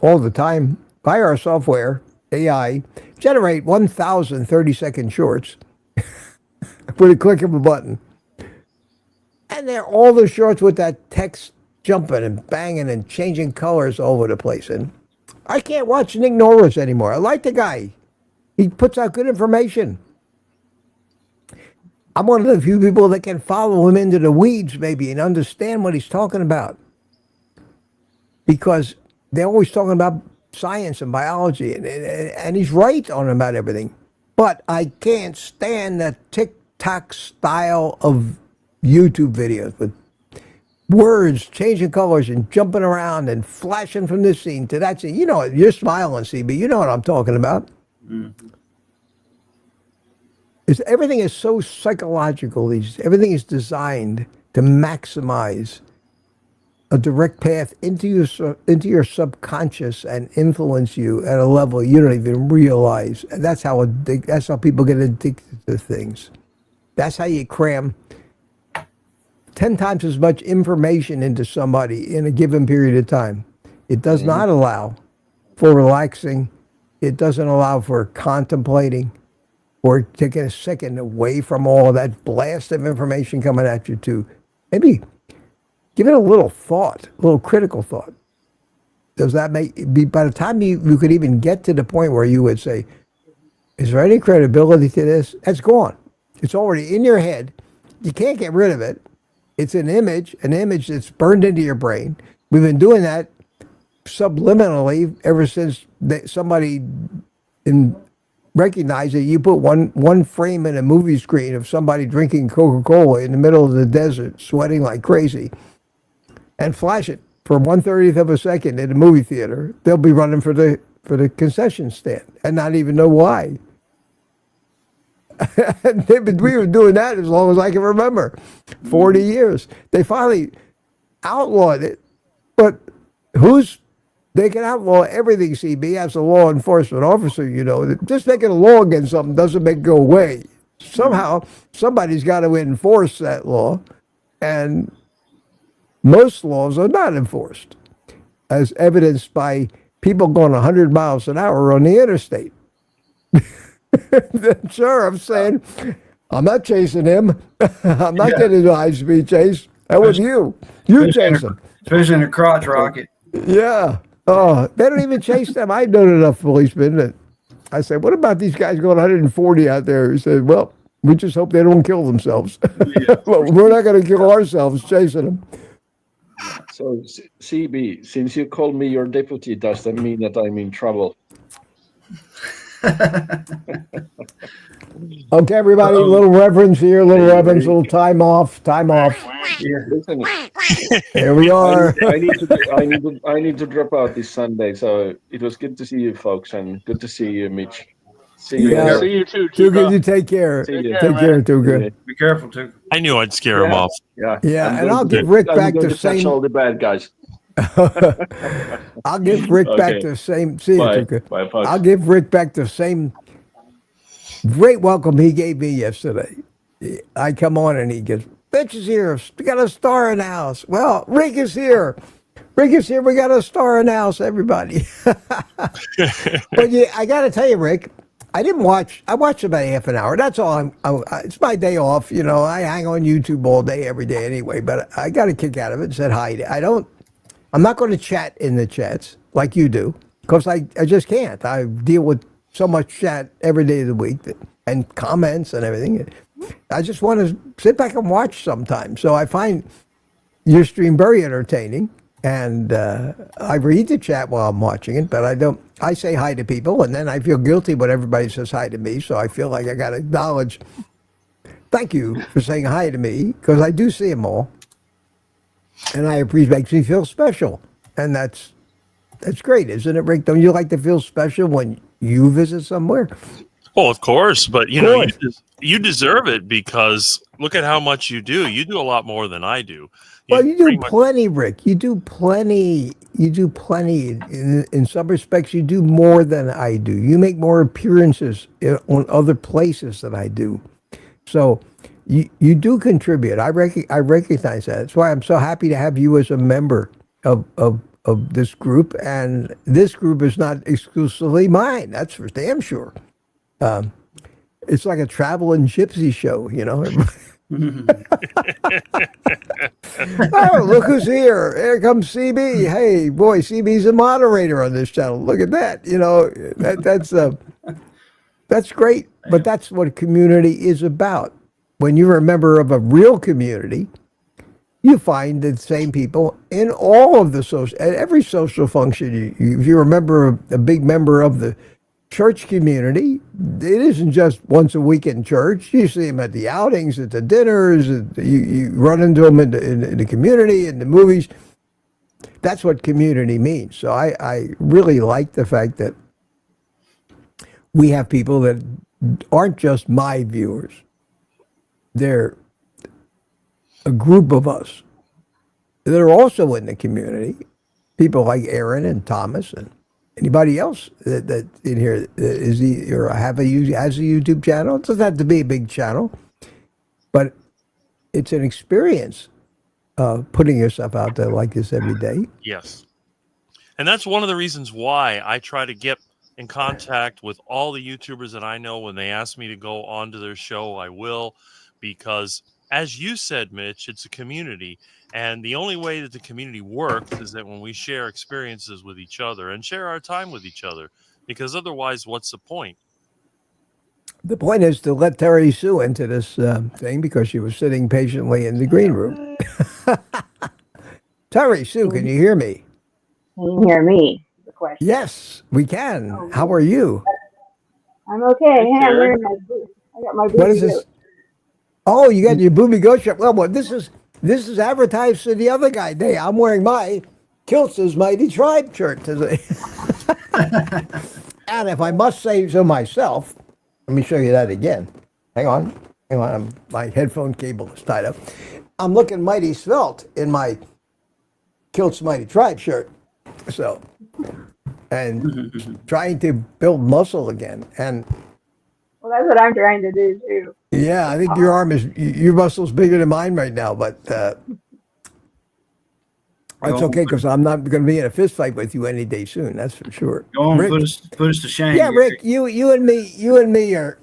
all the time by our software, AI, generate 1,000 30-second shorts with a click of a button. And they're all the shorts with that text jumping and banging and changing colors all over the place. And I can't watch Nick Norris anymore. I like the guy. He puts out good information. I'm one of the few people that can follow him into the weeds maybe and understand what he's talking about. Because they're always talking about science and biology, and he's right on about everything. But I can't stand that TikTok style of YouTube videos with words changing colors and jumping around and flashing from this scene to that scene. You know, you're smiling, CB. You know what I'm talking about. Mm-hmm. Everything is so psychological. Everything is designed to maximize a direct path into your subconscious and influence you at a level you don't even realize. And that's how people get addicted to things. That's how you cram 10 times as much information into somebody in a given period of time. It does not allow for relaxing. It doesn't allow for contemplating or taking a second away from all that blast of information coming at you to maybe give it a little thought, a little critical thought. Does that by the time you could even get to the point where you would say, is there any credibility to this? That's gone. It's already in your head. You can't get rid of it. It's an image that's burned into your brain. We've been doing that subliminally ever since somebody recognized that you put one frame in a movie screen of somebody drinking Coca-Cola in the middle of the desert, sweating like crazy, and flash it for 1/30th of a second in a movie theater. They'll be running for the concession stand and not even know why. We were doing that as long as I can remember, 40 years. They finally outlawed it, but they can outlaw everything, CB, as a law enforcement officer, you know. Just making a law against something doesn't make it go away. Somehow, somebody's got to enforce that law, and most laws are not enforced, as evidenced by people going 100 miles an hour on the interstate. Sure, I'm saying, I'm not chasing him. I'm not getting a high-speed chase. That was you. You chase him. Especially in a crotch rocket. Yeah. Oh, they don't even chase them. I've known enough policemen that I said, what about these guys going 140 out there? He said, well, we just hope they don't kill themselves. Well, we're not going to kill ourselves chasing them. So, CB, since you called me your deputy, does that mean that I'm in trouble? Okay, everybody, a little reverence here, a little reverence, a little time off. Yeah. Listen, here we are. I need to drop out this Sunday, so it was good to see you folks, and good to see you, Mitch. See you. Yeah. See you too. Too good. You take care. See you. Take care, too good. Be careful, too. I knew I'd scare him off. Yeah, and I'll give Rick back the same. All the bad guys. I'll give Rick back the same. See you, too good. Bye, folks. I'll give Rick back the same great welcome he gave me yesterday. I come on and he goes, Mitch is here. We got a star in the house. Well, Rick is here. We got a star in the house, everybody. But yeah, I got to tell you, Rick, I watched about half an hour. That's all. It's my day off. You know, I hang on YouTube all day, every day anyway, but I got a kick out of it and said hi. I'm not going to chat in the chats like you do because I just can't. I deal with so much chat every day of the week and comments and everything. I just want to sit back and watch sometimes. So I find your stream very entertaining, and I read the chat while I'm watching it, but I don't. I say hi to people, and then I feel guilty when everybody says hi to me. So I feel like I got to acknowledge. Thank you for saying hi to me because I do see them all, and I appreciate. Makes me feel special, and that's great, isn't it, Rick? Don't you like to feel special when you visit somewhere? Well, of course, but you Of know, course. you deserve it because look at how much you do. You do a lot more than I do. Well, you do pretty much, plenty, Rick. You do plenty. You do plenty. In some respects, you do more than I do. You make more appearances on other places than I do. So you do contribute. I recognize that. That's why I'm so happy to have you as a member of this group. And this group is not exclusively mine. That's for damn sure. It's like a traveling gypsy show, you know. Oh, look who's here! Here comes CB. Hey, boy, CB's a moderator on this channel. Look at that. You know, that's great. But that's what community is about. When you're a member of a real community, you find the same people in all of the at every social function. If you're a big member of the church community, it isn't just once a week in church. You see them at the outings, at the dinners. You run into them in the community, in the movies. That's what community means. So I really like the fact that we have people that aren't just my viewers. They're a group of us that are also in the community. People like Aaron and Thomas and anybody else that in here has a YouTube channel. It doesn't have to be a big channel, but it's an experience putting yourself out there like this every day. yes. And that's one of the reasons why I try to get in contact with all the YouTubers that I know. When they ask me to go onto their show, I will, because as you said, Mitch, it's a community. And the only way that the community works is that when we share experiences with each other and share our time with each other, because otherwise, what's the point? The point is to let Terry Sue into this thing because she was sitting patiently in the green room. Terry Sue, can you hear me? Can you hear me? The question. Yes, we can. How are you? I'm okay. Hey, I'm wearing my boots. I got my boots. What is this? Oh, you got your booby goat shirt. Well, this is advertised to the other guy. Hey, I'm wearing my Kilts' Mighty Tribe shirt. And if I must say so myself, let me show you that again. Hang on. My headphone cable is tied up. I'm looking mighty svelte in my Kilts' Mighty Tribe shirt. So, and trying to build muscle again. And well, that's what I'm trying to do too. yeah, I think your muscle's bigger than mine right now, but that's okay because I'm not going to be in a fist fight with you any day soon. That's for sure. Go on, Rick, put us to shame. yeah, Rick, you and me are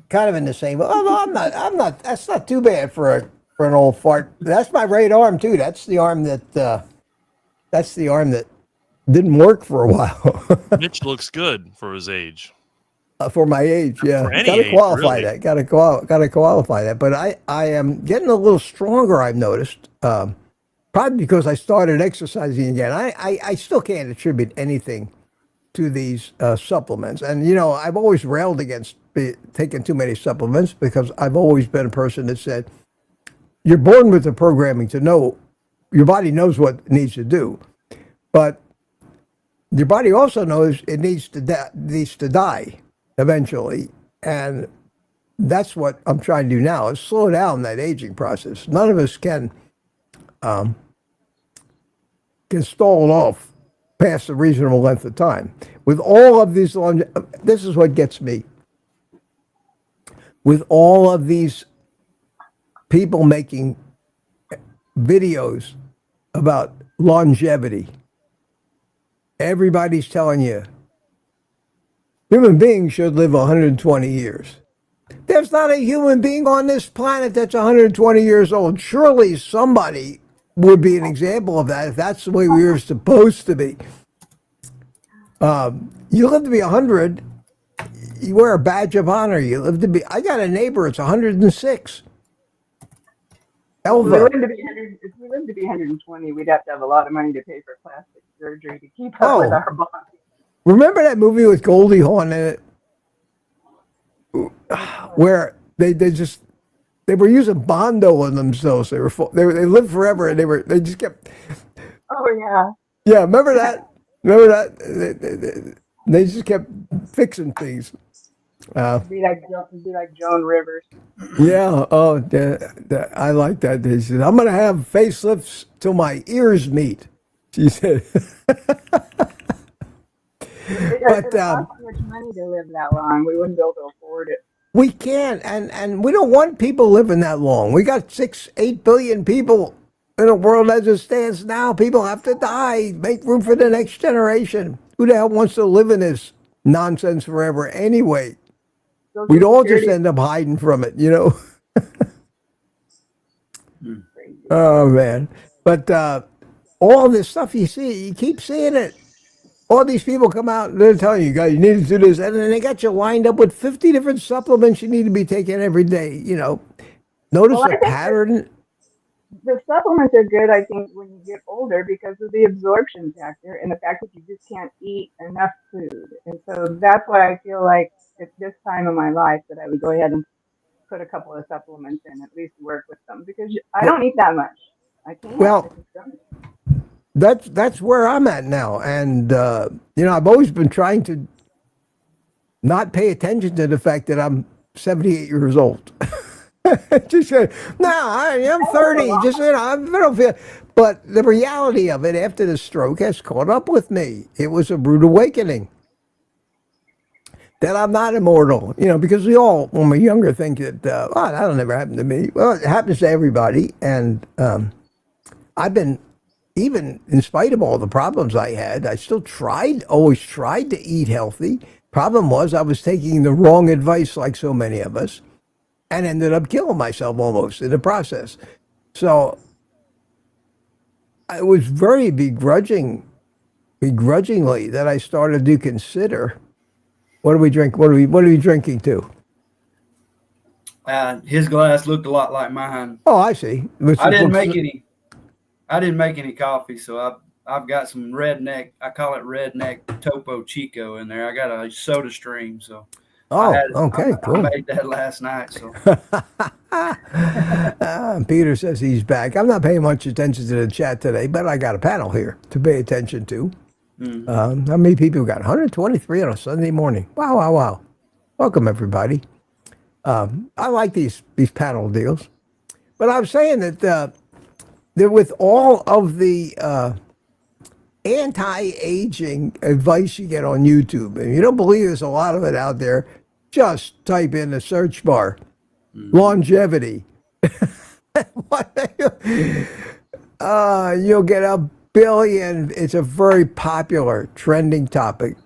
kind of in the same. Oh, I'm not. That's not too bad for an old fart. That's my right arm too. That's the arm that didn't work for a while. Mitch looks good for his age. For my age, yeah. For any Got to age, qualify really. that. Got to qualify that. But I am getting a little stronger, I've noticed. Probably because I started exercising again. I still can't attribute anything to these supplements. And, you know, I've always railed against taking too many supplements because I've always been a person that said, you're born with the programming to know, your body knows what it needs to do. But your body also knows it needs to die eventually. And that's what I'm trying to do now, is slow down that aging process. None of us can stall it off past a reasonable length of time. With all of these, this is what gets me. With all of these people making videos about longevity, everybody's telling you human beings should live 120 years. There's not a human being on this planet that's 120 years old. Surely somebody would be an example of that if that's the way we were supposed to be. You live to be 100, you wear a badge of honor. You live to be. I got a neighbor, it's 106. Elva. If we lived to be 120, we'd have to have a lot of money to pay for plastic surgery to keep up with our body. Remember that movie with Goldie Hawn in it, where they were using Bondo on themselves. They lived forever, and they just kept. Oh yeah. Yeah, remember that? Remember that? They just kept fixing things. It'd be like Joan Rivers. Yeah. Oh, I like that. She said, "I'm going to have facelifts till my ears meet." She said. It costs so much money to live that long. We wouldn't be able to afford it. We can't, and we don't want people living that long. We got 6-8 billion people in the world as it stands now. People have to die. Make room for the next generation. Who the hell wants to live in this nonsense forever anyway? Social We'd all Security just end up hiding from it, you know? is crazy. Oh, man. But all this stuff you see, you keep seeing it. All these people come out and they're telling you guys, you need to do this. And then they got you lined up with 50 different supplements you need to be taking every day, you know. Notice Well, I the think pattern. the supplements are good, I think, when you get older because of the absorption factor and the fact that you just can't eat enough food. And so that's why I feel like at this time of my life that I would go ahead and put a couple of supplements in, at least work with them, because I don't eat that much. I can't. Well, that's where I'm at now. And, you know, I've always been trying to not pay attention to the fact that I'm 78 years old. Just say, no, I'm 30. Just, you know, I don't feel. But the reality of it after the stroke has caught up with me. It was a rude awakening that I'm not immortal, you know, because we all, when we're younger, think that, oh, that'll never happen to me. Well, it happens to everybody. And I've been, even in spite of all the problems I had, I still always tried to eat healthy. Problem was I was taking the wrong advice like so many of us and ended up killing myself almost in the process. So I was very begrudgingly that I started to consider, what do we drink? What are we drinking to? His glass looked a lot like mine. Oh, I see. I didn't make any coffee, so I've got some redneck. I call it redneck Topo Chico in there. I got a Soda Stream, so. Okay, cool. I made that last night, so. Peter says he's back. I'm not paying much attention to the chat today, but I got a panel here to pay attention to. How many people got? 123 on a Sunday morning. Wow. Welcome, everybody. I like these panel deals. But I'm saying that with all of the anti-aging advice you get on YouTube, and you don't believe there's a lot of it out there, just type in the search bar, longevity. You'll get a billion. It's a very popular trending topic.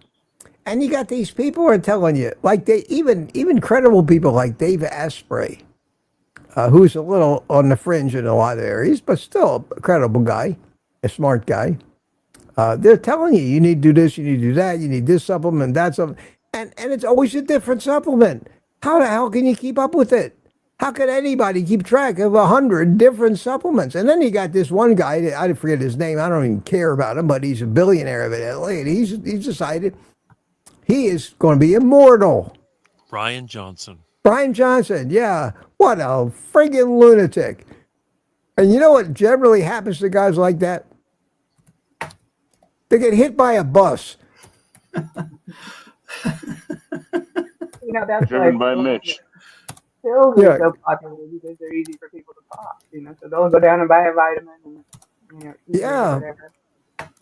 And you got these people who are telling you, like even credible people like Dave Asprey, who's a little on the fringe in a lot of areas, but still a credible guy, a smart guy. They're telling you need to do this, you need to do that, you need this supplement, that supplement. And it's always a different supplement. How the hell can you keep up with it? How can anybody keep track of 100 different supplements? And then you got this one guy, I forget his name, I don't even care about him, but he's a billionaire evidently, and he's decided he is going to be immortal. Brian Johnson, yeah. What a friggin' lunatic. And you know what generally happens to guys like that? They get hit by a bus. You know, that's Driven by Mitch. Pills are so popular because they're easy for people to pop, you know, so they'll go down and buy a vitamin and, you know, eat whatever.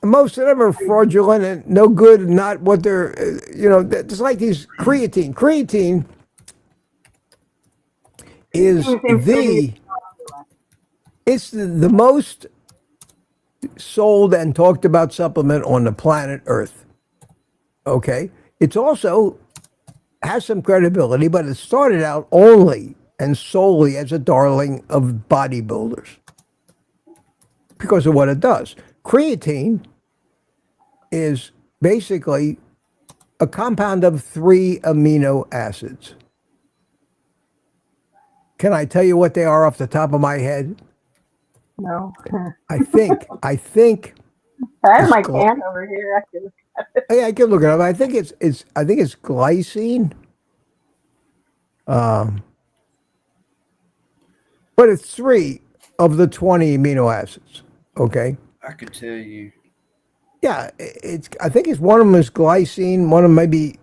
Most of them are fraudulent and no good and not what they're, you know, it's like these creatine. Creatine is the most sold and talked about supplement on the planet Earth. Okay? It's also has some credibility, but it started out only and solely as a darling of bodybuilders because of what it does. Creatine is basically a compound of 3 amino acids. Can I tell you what they are off the top of my head? No. I think I have my can over here. I can look it up. I think it's glycine. But it's 3 of the 20 amino acids. Okay. I could tell you. Yeah, I think it's one of them is glycine. One of them maybe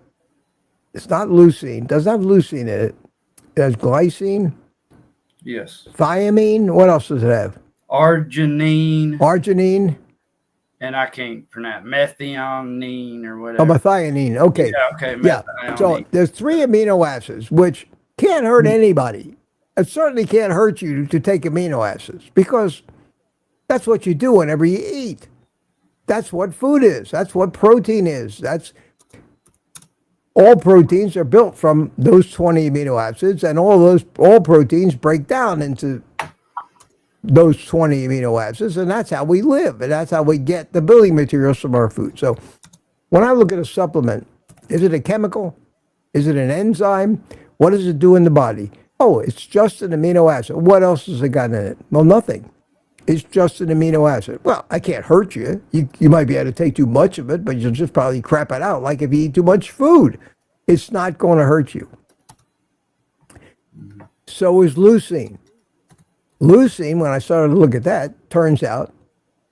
It's not leucine. Doesn't have leucine in it. It has glycine, Yes. thiamine. What else does it have? Arginine, Arginine. and I can't pronounce methionine or Oh, whatever. methionine. Okay. Yeah, okay. Yeah. So Methionine. there's 3 amino acids, which can't hurt anybody. It certainly can't hurt you to take amino acids because that's what you do whenever you eat. That's what food is. That's what protein is. All proteins are built from those 20 amino acids, and all proteins break down into those 20 amino acids, and that's how we live, and that's how we get the building materials from our food. So when I look at a supplement, is it a chemical? Is it an enzyme? What does it do in the body? Oh, it's just an amino acid. What else has it got in it? Well, nothing. It's just an amino acid. Well, I can't hurt you. You might be able to take too much of it, but you'll just probably crap it out. Like if you eat too much food, it's not going to hurt you. So is leucine. Leucine, when I started to look at that, turns out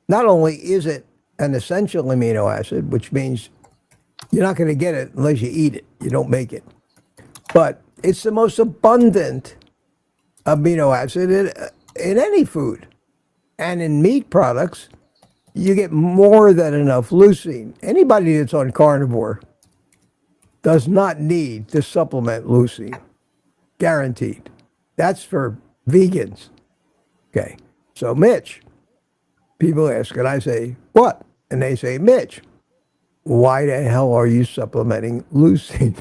not only is it an essential amino acid, which means you're not going to get it unless you eat it. You don't make it. But it's the most abundant amino acid in any food. And in meat products, you get more than enough leucine. Anybody that's on carnivore does not need to supplement leucine. Guaranteed. That's for vegans. Okay. So, Mitch, people ask, and I say, what? And they say, Mitch, why the hell are you supplementing leucine?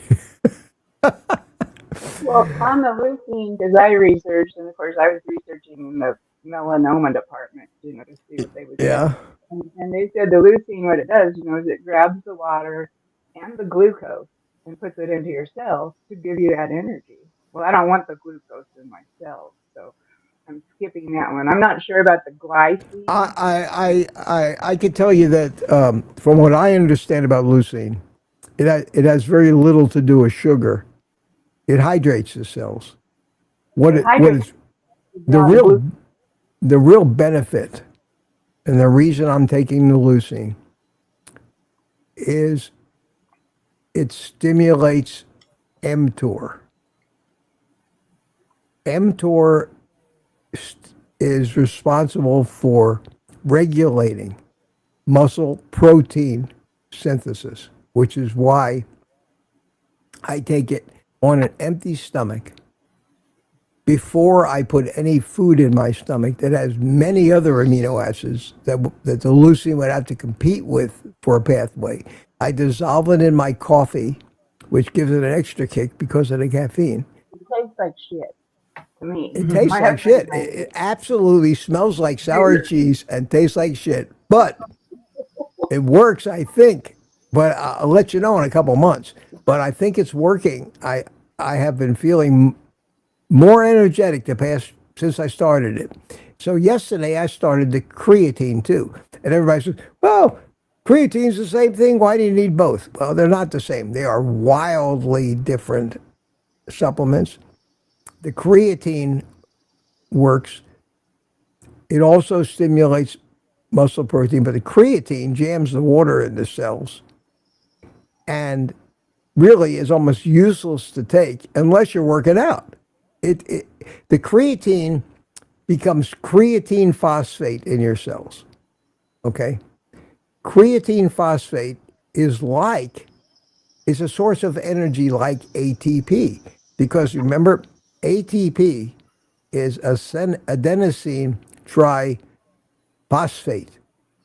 Well, on the leucine, because I researched, and of course I was researching in the melanoma department, to see what they would do. Yeah. And they said the leucine, what it does, is it grabs the water and the glucose and puts it into your cells to give you that energy. Well, I don't want the glucose in my cells, so I'm skipping that one. I'm not sure about the glycine. I could tell you that from what I understand about leucine, it has very little to do with sugar. It hydrates the cells. What is the real benefit, and the reason I'm taking the leucine is it stimulates mTOR. mTOR is responsible for regulating muscle protein synthesis, which is why I take it on an empty stomach before I put any food in my stomach that has many other amino acids that the leucine would have to compete with for a pathway. I dissolve it in my coffee, which gives it an extra kick because of the caffeine. It tastes like shit to me. It tastes like shit. It absolutely smells like sour cheese and tastes like shit. But it works, I think. But I'll let you know in a couple months. But I think it's working. I have been feeling more energetic since I started it. So yesterday I started the creatine too. And everybody says, well, creatine's the same thing. Why do you need both? Well, they're not the same. They are wildly different supplements. The creatine works. It also stimulates muscle protein, but the creatine jams the water in the cells and really is almost useless to take unless you're working out. The creatine becomes creatine phosphate in your cells. Okay? Creatine phosphate is a source of energy like ATP, because remember, ATP is adenosine triphosphate.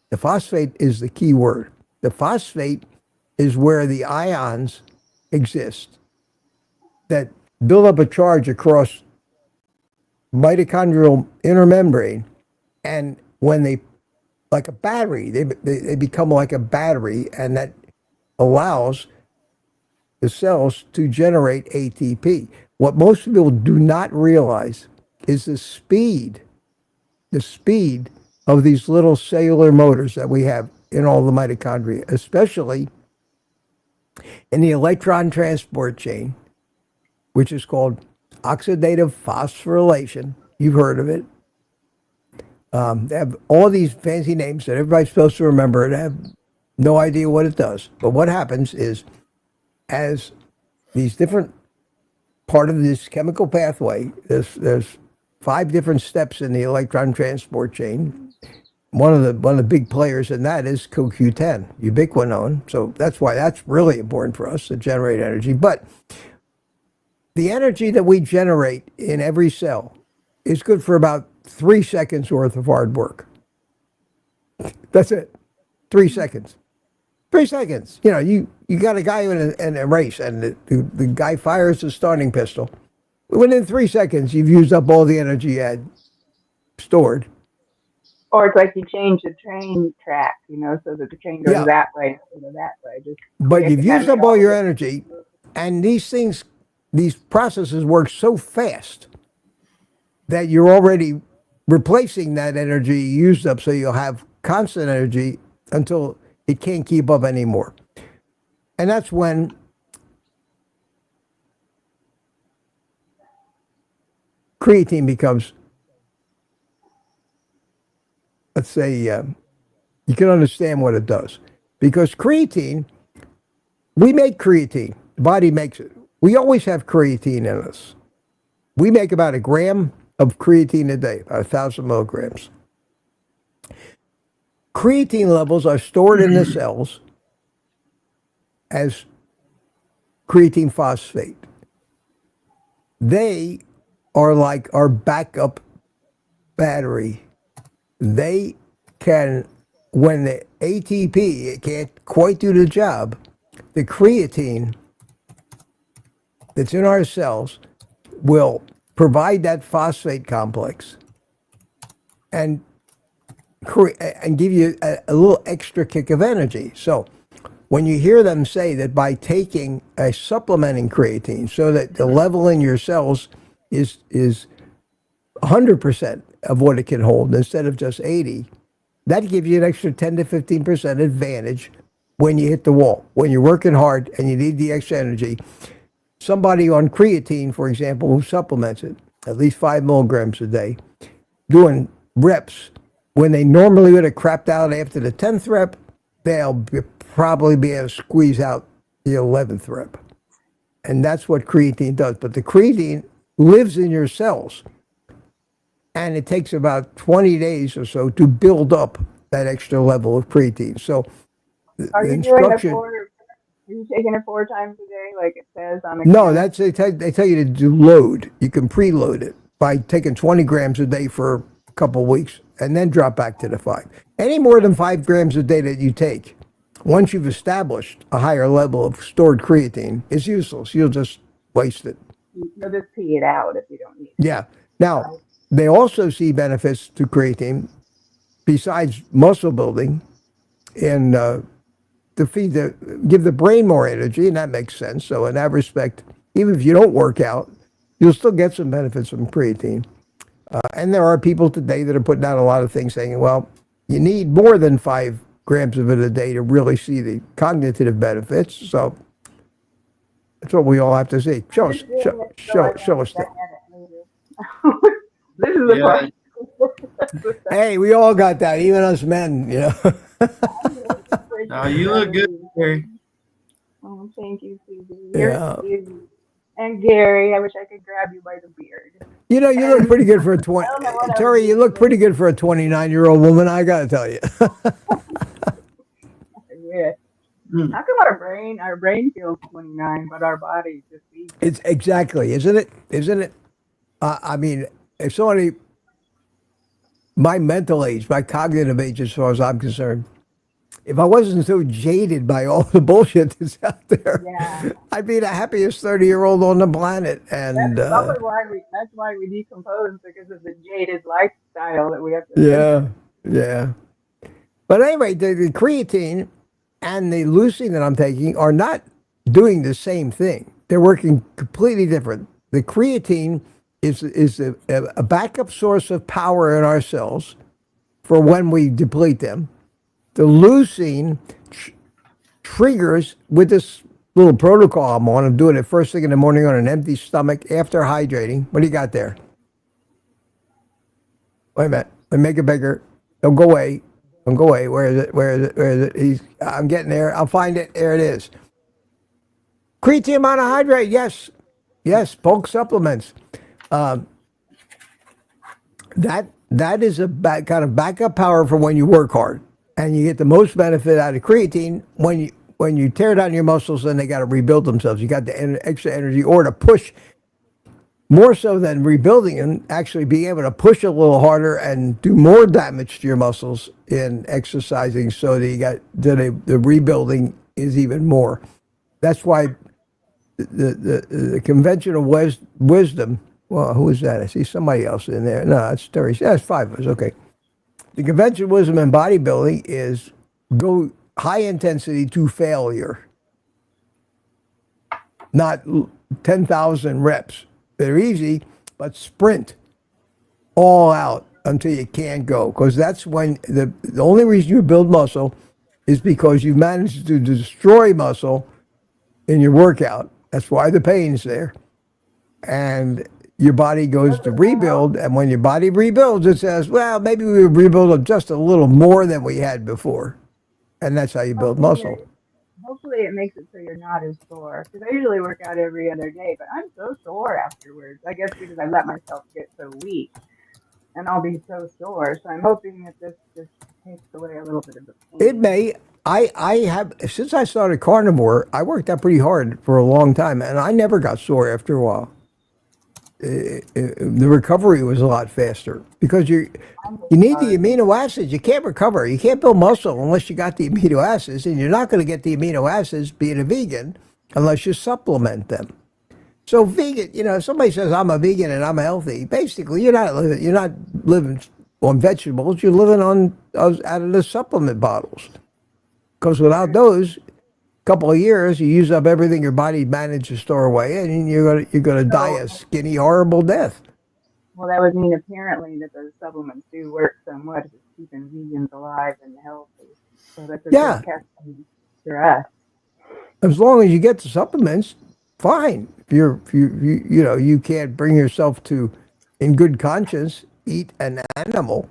The phosphate is the key word. The phosphate is where the ions exist that build up a charge across mitochondrial inner membrane, and when they, like a battery, they become like a battery, and that allows the cells to generate ATP. What most people do not realize is the speed of these little cellular motors that we have in all the mitochondria, especially in the electron transport chain, which is called oxidative phosphorylation. You've heard of it. They have all these fancy names that everybody's supposed to remember and have no idea what it does. But what happens is, as these different part of this chemical pathway. There's 5 different steps in the electron transport chain. One of the big players in that is CoQ10, ubiquinone. So that's why that's really important for us to generate energy. But the energy that we generate in every cell is good for about 3 seconds worth of hard work. That's it. 3 seconds. 3 seconds. You know, you got a guy in a race, and the guy fires the starting pistol. Within 3 seconds, you've used up all the energy you had stored. Or it's like you change the train track, you know, so that the train goes that way instead of that way. But you've used up all your energy, and these processes work so fast that you're already replacing that energy you used up, so you'll have constant energy until it can't keep up anymore. And that's when creatine becomes, let's say, you can understand what it does. Because creatine, we make creatine. The body makes it. We always have creatine in us. We make about 1 gram of creatine a day, about 1,000 milligrams. Creatine levels are stored in the cells as creatine phosphate. They are like our backup battery. They can, when the ATP can't quite do the job, the creatine that's in our cells will provide that phosphate complex and give you a little extra kick of energy. So when you hear them say that by taking a supplementing creatine so that the level in your cells is 100% of what it can hold instead of just 80, that gives you an extra 10 to 15% advantage when you hit the wall. When you're working hard and you need the extra energy, somebody on creatine, for example, who supplements it, at least 5 milligrams a day, doing reps, when they normally would have crapped out after the 10th rep, they'll probably be able to squeeze out the 11th rep. And that's what creatine does. But the creatine lives in your cells, and it takes about 20 days or so to build up that extra level of creatine. So are you doing it are you taking it 4 times a day like it says on the No, that's they tell you to do load. You can preload it by taking 20 grams a day for a couple of weeks and then drop back to the 5. Any more than 5 grams a day that you take, once you've established a higher level of stored creatine, is useless. You'll just waste it. You'll just pee it out if you don't need it. Yeah. Now, they also see benefits to creatine besides muscle building and to give the brain more energy, and that makes sense. So in that respect, even if you don't work out, you'll still get some benefits from creatine. And there are people today that are putting out a lot of things saying, well, you need more than 5 grams of it a day to really see the cognitive benefits. So that's what we all have to see. Show us that. This is the part. Hey, we all got that, even us men, you know. No, you look good, Gary. Oh, thank you, Susie. Yeah. And Gary, I wish I could grab you by the beard. You know, you look pretty good for a 20. Terry, you look pretty good for a 29-year-old woman, I got to tell you. Yeah. How come our brain feels 29, but our body just feels It's exactly, isn't it? I mean, if somebody, my mental age, my cognitive age, as far as I'm concerned, if I wasn't so jaded by all the bullshit that's out there, I'd be the happiest 30-year-old on the planet. And that's why we decompose, because of the jaded lifestyle that we have to Yeah. But anyway, the creatine and the leucine that I'm taking are not doing the same thing. They're working completely different. The creatine is a backup source of power in our cells for when we deplete them. The leucine triggers with this little protocol I'm on. I'm doing it first thing in the morning on an empty stomach after hydrating. What do you got there? Wait a minute. Let me make it bigger. Don't go away. Don't go away. Where is it? I'm getting there. I'll find it. There it is. Creatine monohydrate, yes. Yes, bulk supplements. That is a kind of backup power for when you work hard. And you get the most benefit out of creatine when you tear down your muscles and they got to rebuild themselves. You got the extra energy, or to push more so than rebuilding and actually being able to push a little harder and do more damage to your muscles in exercising, so that the rebuilding is even more. That's why the conventional wisdom. Well, who is that? I see somebody else in there. No, it's Terry. That's 5 of us. Okay. The conventional wisdom in bodybuilding is go high intensity to failure, not 10,000 reps. They're easy, but sprint all out until you can't go. Because that's when the only reason you build muscle is because you've managed to destroy muscle in your workout. That's why the pain's there. And your body goes to rebuild, and when your body rebuilds, it says, well, maybe we rebuild just a little more than we had before. And that's how you build muscle. Hopefully it makes it so you're not as sore. Because I usually work out every other day, but I'm so sore afterwards. I guess because I let myself get so weak, and I'll be so sore. So I'm hoping that this just takes away a little bit of the pain. It may. I have, since I started Carnivore, I worked out pretty hard for a long time, and I never got sore after a while. The recovery was a lot faster because you need the amino acids. You can't recover. You can't build muscle unless you got the amino acids, and you're not going to get the amino acids being a vegan unless you supplement them. So vegan, if somebody says I'm a vegan and I'm healthy, basically you're not living on vegetables. You're living out of the supplement bottles. Because without those, couple of years, you use up everything your body managed to store away, and you're gonna die a skinny, horrible death. Well, that would mean apparently that those supplements do work somewhat as keeping vegans alive and healthy. So that's a good testament for us. As long as you get the supplements, fine. If you can't bring yourself to, in good conscience, eat an animal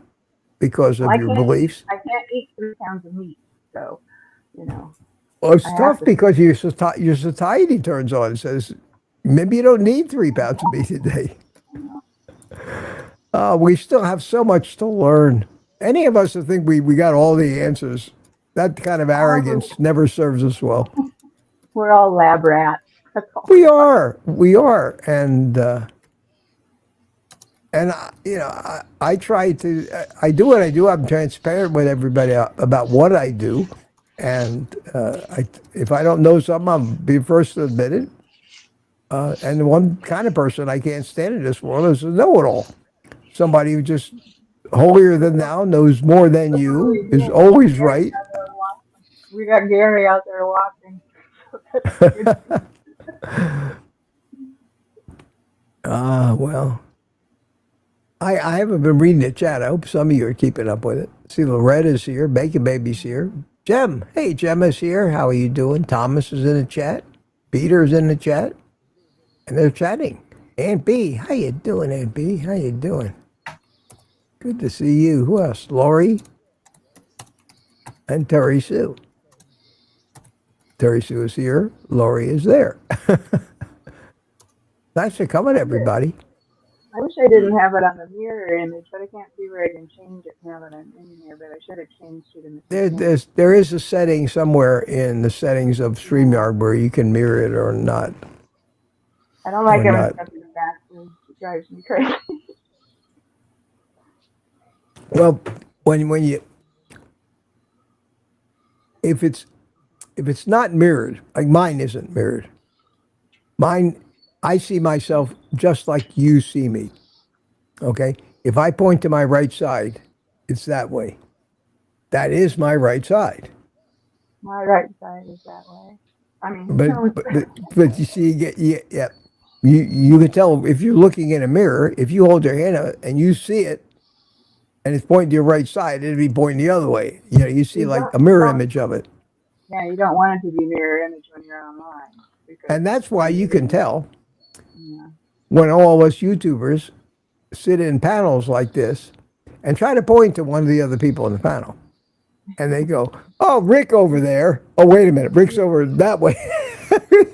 because of your beliefs. I can't eat 3 pounds of meat, so Well, it's tough because your satiety turns on and says, maybe you don't need 3 pounds of meat a day. We still have so much to learn. Any of us that think we got all the answers, that kind of arrogance never serves us well. We're all lab rats. That's all. We are, and I try to. I do what I do. I'm transparent with everybody about what I do. And if I don't know something, I'll be the first to admit it. And the one kind of person I can't stand in this world is a know-it-all. Somebody who just holier than thou, knows more than you, is always right. We got Gary out there watching. Well, I haven't been reading the chat. I hope some of you are keeping up with it. See, Loretta's here. Bacon Baby's here. Jem. Hey, Gemma's here. How are you doing? Thomas is in the chat. Peter's in the chat. And they're chatting. Aunt B. How you doing, Aunt B? How you doing? Good to see you. Who else? Lori and Terry Sue. Terry Sue is here. Lori is there. Thanks for coming, everybody. I wish I didn't have it on the mirror image, but I can't see where I can change it now that I'm in here, but I should have changed it in the There is a setting somewhere in the settings of StreamYard where you can mirror it or not. I don't like having stuff in the back. It drives me crazy. Well, when you if it's not mirrored, like mine isn't mirrored. Mine, I see myself just like you see me. Okay? If I point to my right side, it's that way. That is my right side. My right side is that way. I mean, but you see, you can tell if you're looking in a mirror, if you hold your hand out and you see it, and it's pointing to your right side, it'll be pointing the other way. You see like a mirror image of it. Yeah, you don't want it to be mirror image when you're online. And that's why you can tell when all of us YouTubers sit in panels like this and try to point to one of the other people in the panel. And they go, oh, Rick over there. Oh, wait a minute. Rick's over that way.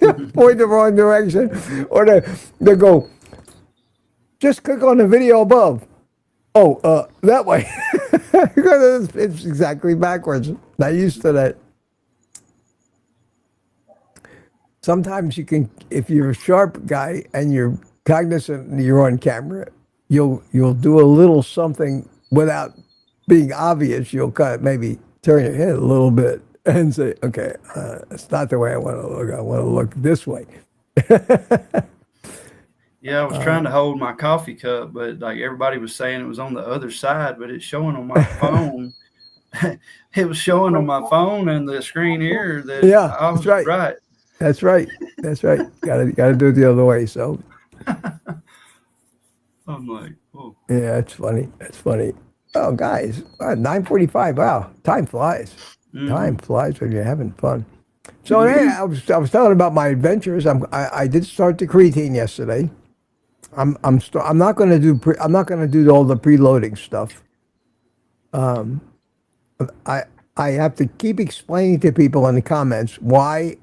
point the wrong direction, or they go, just click on the video above. Oh, that way. Because it's exactly backwards. Not used to that. Sometimes you can, if you're a sharp guy and you're cognizant and you're on camera, you'll do a little something without being obvious. You'll kind of maybe turn your head a little bit and say, okay, it's not the way I want to look. I want to look this way. Yeah, I was trying to hold my coffee cup, but like everybody was saying it was on the other side, but it's showing on my phone. It was showing on my phone and the screen here that I was that's right. That's right. That's right. Gotta do it the other way. So I'm like, oh. Yeah, it's funny. It's funny. Oh, guys, 9:45. Wow, time flies. Time flies when you're having fun. So yeah, I was telling about my adventures. I did start the creatine yesterday. I'm not going to do all the preloading stuff. I have to keep explaining to people in the comments why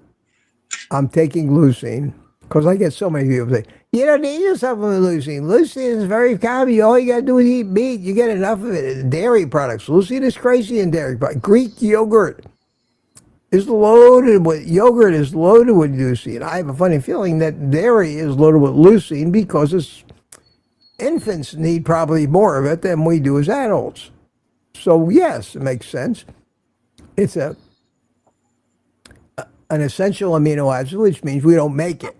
I'm taking leucine, because I get so many people say, you don't need a supplement with leucine. Leucine is very common. All you got to do is eat meat. You get enough of it. Dairy products. Leucine is crazy in dairy products. Greek yogurt is loaded with leucine. I have a funny feeling that dairy is loaded with leucine because infants need probably more of it than we do as adults. So yes, it makes sense. It's an essential amino acid, which means we don't make it.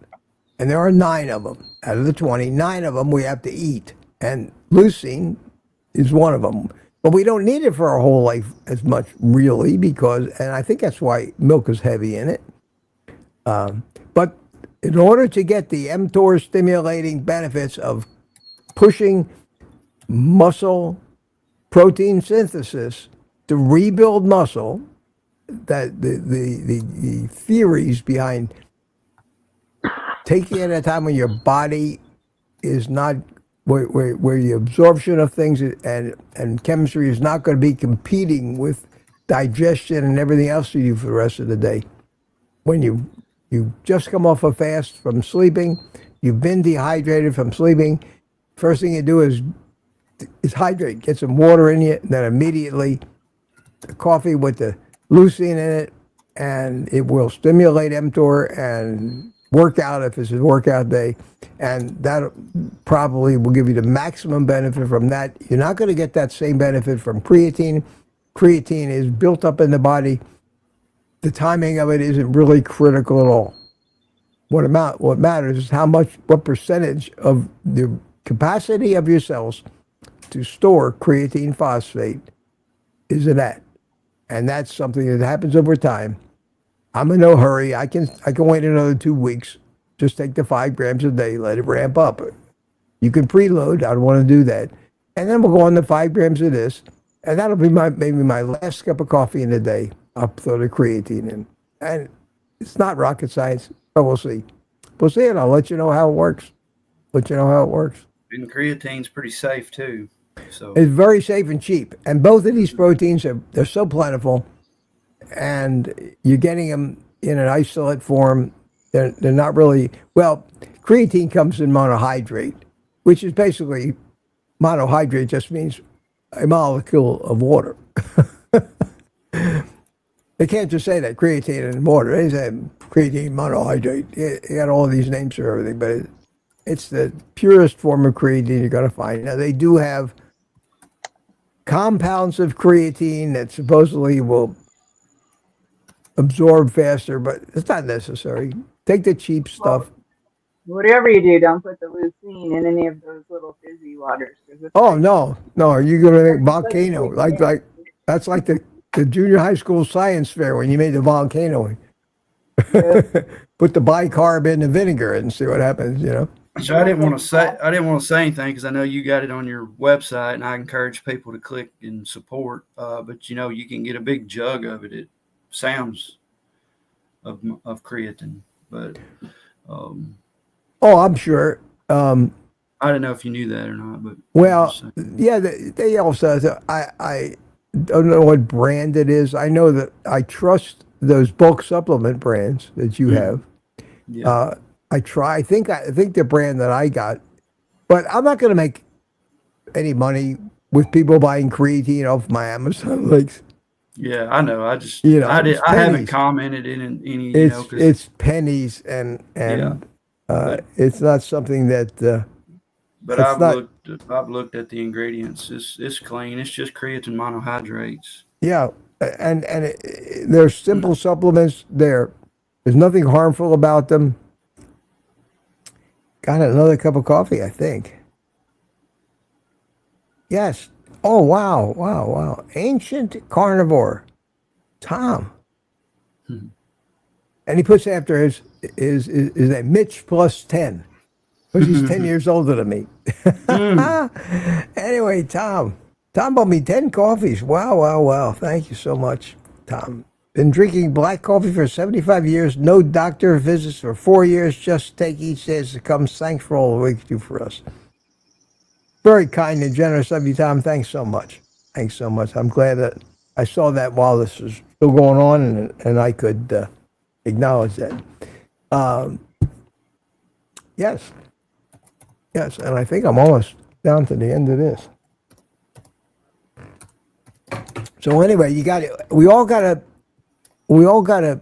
And there are 9 of them. Out of the 20, 9 of them we have to eat. And leucine is one of them. But we don't need it for our whole life as much, really, and I think that's why milk is heavy in it. But in order to get the mTOR stimulating benefits of pushing muscle protein synthesis to rebuild muscle, that the theories behind taking it at a time when your body is not where the absorption of things and chemistry is not going to be competing with digestion and everything else you do for the rest of the day. When you just come off a fast from sleeping, you've been dehydrated from sleeping, first thing you do is hydrate, get some water in you, and then immediately the coffee with the leucine in it, and it will stimulate mTOR and work out if it's a workout day, and that probably will give you the maximum benefit from that. You're not going to get that same benefit from creatine. Creatine is built up in the body. The timing of it isn't really critical at all. What matters is what percentage of the capacity of your cells to store creatine phosphate is it at, and that's something that happens over time. I'm in no hurry. I can wait another 2 weeks. Just take the 5 grams a day. Let it ramp up. You can preload. I don't want to do that. And then we'll go on to 5 grams of this. And that'll be maybe my last cup of coffee in the day. I'll throw the creatine in. And it's not rocket science, but we'll see. We'll see, and I'll let you know how it works. And creatine's pretty safe, too. So it's very safe and cheap. And both of these proteins, they're so plentiful. And you're getting them in an isolate form. They're not really, creatine comes in monohydrate, which is basically, monohydrate just means a molecule of water. They can't just say that, creatine and water. They say creatine monohydrate. You got all these names for everything, but it's the purest form of creatine you're going to find. Now, they do have compounds of creatine that supposedly will absorb faster, but it's not necessary. Take the cheap stuff. Whatever you do, don't put the leucine in any of those little fizzy waters. No. Are you going to make volcano? Like that's like the junior high school science fair when you made the volcano. Yeah. Put the bicarb in the vinegar and see what happens, So I didn't want to say anything because I know you got it on your website, and I encourage people to click and support. But you can get a big jug of it. It sounds of creatine, but I'm sure. I don't know if you knew that or not, but yeah, they also. I don't know what brand it is. I know that I trust those bulk supplement brands that you have, Yeah. I try. I think the brand that I got, but I'm not going to make any money with people buying creatine off my Amazon links. Yeah, I know. I just, You know, I it's haven't pennies. commented in any, you know, because It's pennies, and it's not something that. but it's not. I've looked at the ingredients. It's clean. It's just creatine monohydrates. Yeah, and they're simple supplements. There's nothing harmful about them. Got another cup of coffee, I think. Yes. Oh, wow. Ancient Carnivore. Tom. Hmm. And he puts after his name, Mitch plus 10. Because he's 10 years older than me. Anyway, Tom bought me 10 coffees. Wow. Thank you so much, Tom. Been drinking black coffee for 75 years. No doctor visits for 4 years. Just take each day as it comes. Thanks for all the work you do for us. Very kind and generous of you, Tom. Thanks so much. I'm glad that I saw that while this was still going on, and I could acknowledge that. Yes, and I think I'm almost down to the end of this. So anyway, we all got to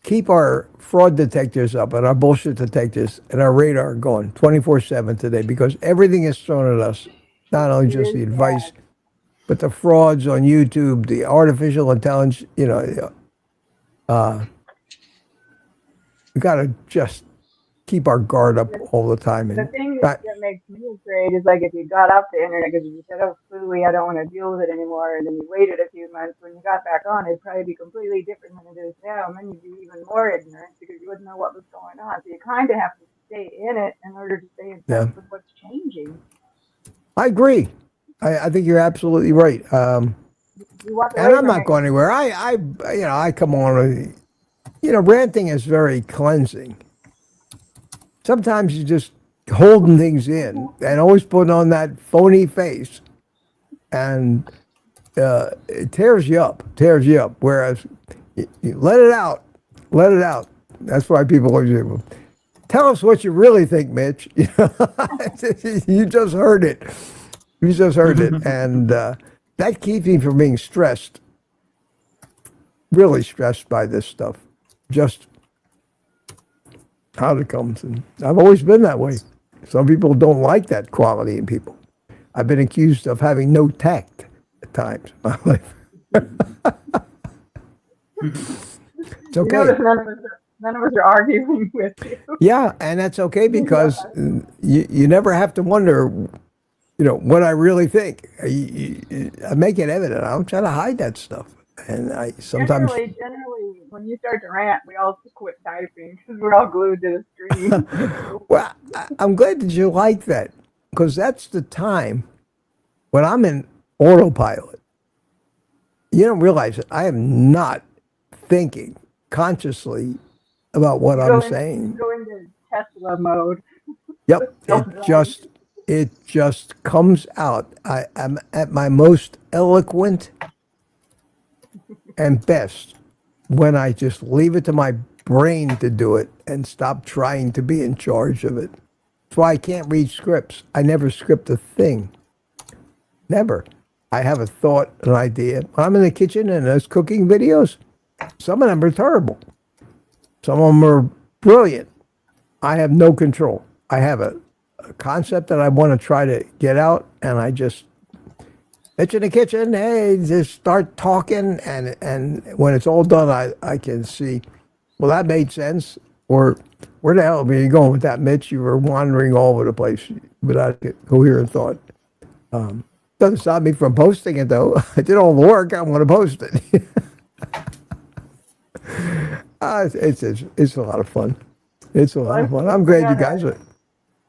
keep our fraud detectors up and our bullshit detectors and our radar going 24/7 today, because everything is thrown at us. Not only just the advice, but the frauds on YouTube, the artificial intelligence. You know, we got to just keep our guard up all the time. The thing that makes me afraid is like if you got off the internet because you said, oh, phooey, I don't want to deal with it anymore, and then you waited a few months, when you got back on, it'd probably be completely different than it is now, and then you'd be even more ignorant because you wouldn't know what was going on. So you kind of have to stay in it in order to stay in touch with what's changing. I agree. I think you're absolutely right. And I'm not going anywhere. I come on. Ranting is very cleansing. Sometimes you just holding things in and always putting on that phony face, and it tears you up. Whereas you let it out. That's why people always say, well, tell us what you really think, Mitch. You just heard it. And that keeps me from being stressed, really stressed by this stuff. Just how it comes. And I've always been that way. Some people don't like that quality in people. I've been accused of having no tact at times in my life. It's okay. None of us are arguing with you. Yeah, and that's okay, because you never have to wonder, what I really think. I make it evident. I don't try to hide that stuff. And I sometimes... Generally, when you start to rant, we all quit typing because we're all glued to the screen. Well, I'm glad that you like that, because that's the time when I'm in autopilot. You don't realize it. I am not thinking consciously about what I'm saying. Go into Tesla mode. Yep. It just comes out. I'm at my most eloquent and best when I just leave it to my brain to do it and stop trying to be in charge of it. That's why I can't read scripts. I never script a thing. Never. I have a thought, an idea. When I'm in the kitchen and there's cooking videos, some of them are terrible. Some of them are brilliant. I have no control. I have a concept that I want to try to get out, and I just, it's in the kitchen, hey, just start talking, and when it's all done, I can see, well, that made sense, or where the hell were you going with that, Mitch? You were wandering all over the place without a coherent thought. Doesn't stop me from posting it, though. I did all the work. I want to post it. It's a lot of fun. It's a lot of fun. I'm glad you guys are.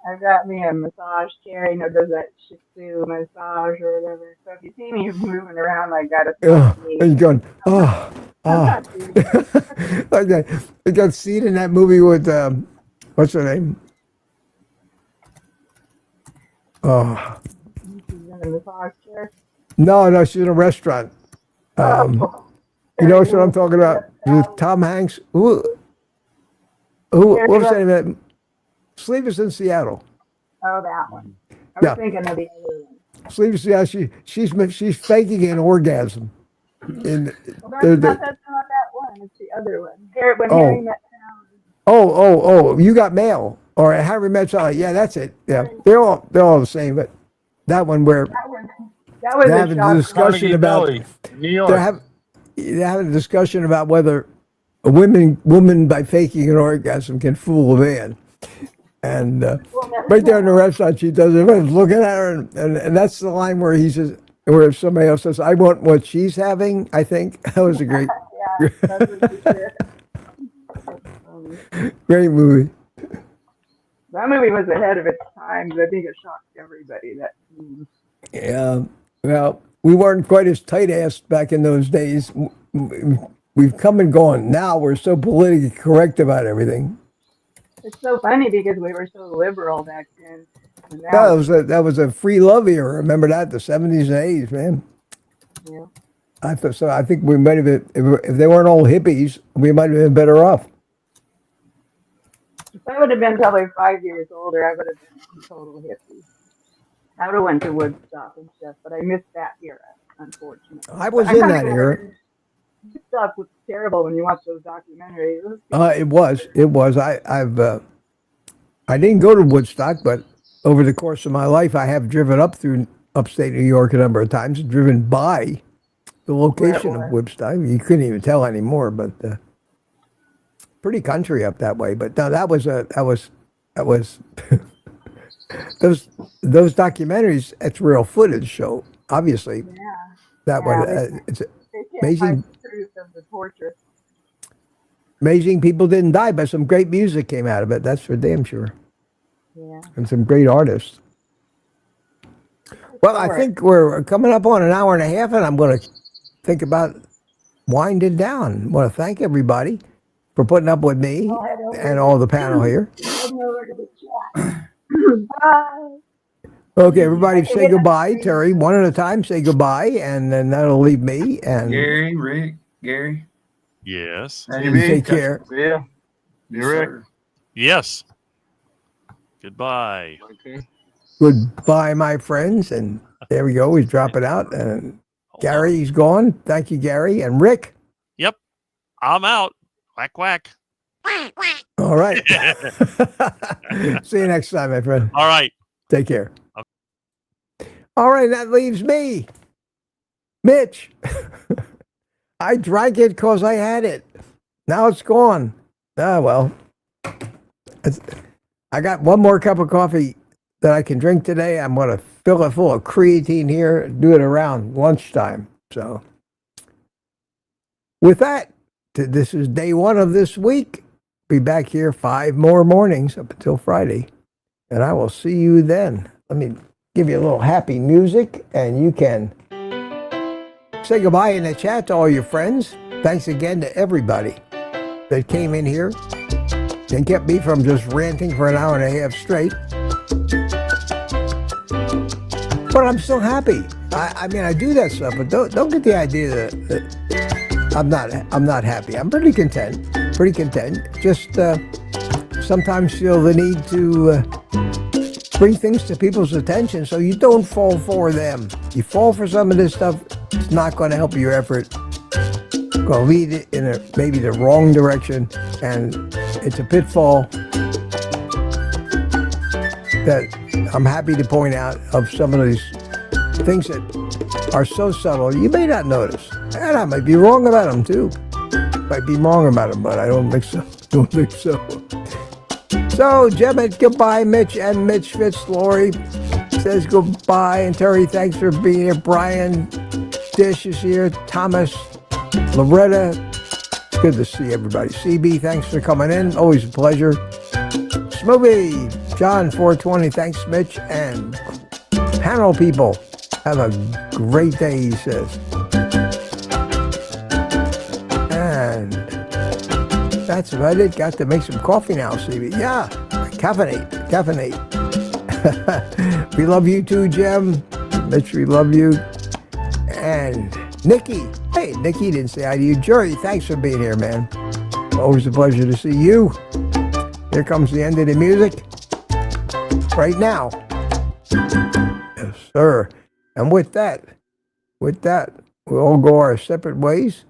I've got me a massage chair, does that Shih Tzu massage or whatever. So if you see me moving around like that, and you're going, like that. I got seen in that movie with what's her name? Oh. She's in a massage chair. No, she's in a restaurant. You know what I'm talking about? With Tom Hanks. Ooh. What was the name of that? Sleepless in Seattle. Oh, that one. I was Yeah. thinking of the other one. Sleepless in Seattle. She's faking an orgasm. In Well, that's not that one. It's the other one. When Oh. Harry met Sally. Oh, you got mail. Or Harry Met Sally. Yeah, that's it. Yeah. They're all the same, but that one where That was they're a having a shock. discussion Carnegie about Belly, New York. they're having a discussion about whether a woman by faking an orgasm can fool a man. And right there in the restaurant, she does it. Everyone's looking at her, and that's the line where he says, where somebody else says, "I want what she's having." I think that was a great, Yeah, that's what she did. great movie. That movie was ahead of its time. I think it shocked everybody. That scene. Yeah. Well, we weren't quite as tight-assed back in those days. We've come and gone. Now we're so politically correct about everything. It's so funny because we were so liberal back then. And now, Yeah, that was a free love era. Remember that, the 70s and 80s, man. yeah. I thought so. I think we might have been, if they weren't all hippies, we might have been better off. If I would have been probably 5 years older, I would have been a total hippie. I would have went to Woodstock and stuff, but I missed that era, unfortunately. I was in that era. Woodstock was terrible when you watch those documentaries. It was. I didn't go to Woodstock, but over the course of my life, I have driven up through upstate New York a number of times, driven by the location of Woodstock. You couldn't even tell anymore, but pretty country up that way. But no, that was those documentaries. It's real footage, so obviously Yeah. that one. It's They can't amazing. find the truth of the torture. Amazing people didn't die, but some great music came out of it. That's for damn sure. Yeah. And some great artists. Well, I think we're coming up on an hour and a half, and I'm going to think about winding down. I want to thank everybody for putting up with me and all the panel here. Bye. Okay, everybody say goodbye. Terry, one at a time, say goodbye, and then that'll leave me. And Gary, Rick, Gary. Yes. you take care. Yeah. Yes, Rick. sir. Yes. Goodbye. Okay. Goodbye, my friends. And there we go. He's dropping out. And Hold Gary, on. he's gone. Thank you, Gary. And Rick. Yep. I'm out. Quack, quack. All right. See you next time, my friend. All right. Take care. All right, that leaves me, Mitch. I drank it because I had it. Now it's gone. Ah, well. I got one more cup of coffee that I can drink today. I'm going to fill it full of creatine here, do it around lunchtime. So, with that, this is day one of this week. Be back here 5 more mornings up until Friday, and I will see you then. Let me give you a little happy music, and you can say goodbye in the chat to all your friends. Thanks again to everybody that came in here and kept me from just ranting for an hour and a half straight. But I'm still happy. I mean, I do that stuff, but don't get the idea that I'm not happy. I'm pretty content. Just sometimes feel the need to bring things to people's attention so you don't fall for them. You fall for some of this stuff, it's not going to help your effort. It's going to lead it in maybe the wrong direction, and it's a pitfall that I'm happy to point out of some of these things that are so subtle you may not notice. And I might be wrong about them too. Might be wrong about them, but I don't think so. So, Jemmett, goodbye, Mitch, and Mitch Fitzlaurie says goodbye, and Terry, thanks for being here. Brian Dish is here. Thomas, Loretta, it's good to see everybody. CB, thanks for coming in. Always a pleasure. Smoothie, John 420, thanks, Mitch, and panel people, have a great day, he says. And that's about it. Got to make some coffee now, CB. Yeah, caffeinate. We love you too, Jem. Mitch, we love you. And Nikki. Hey, Nikki didn't say hi to you. Jerry, thanks for being here, man. Always a pleasure to see you. Here comes the end of the music. Right now. Yes, sir. And with that, we'll all go our separate ways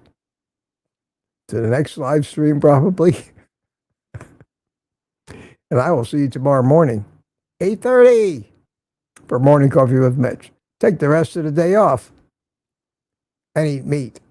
to the next live stream probably. And I will see you tomorrow morning, 8:30 for Morning Coffee with Mitch. Take the rest of the day off and eat meat.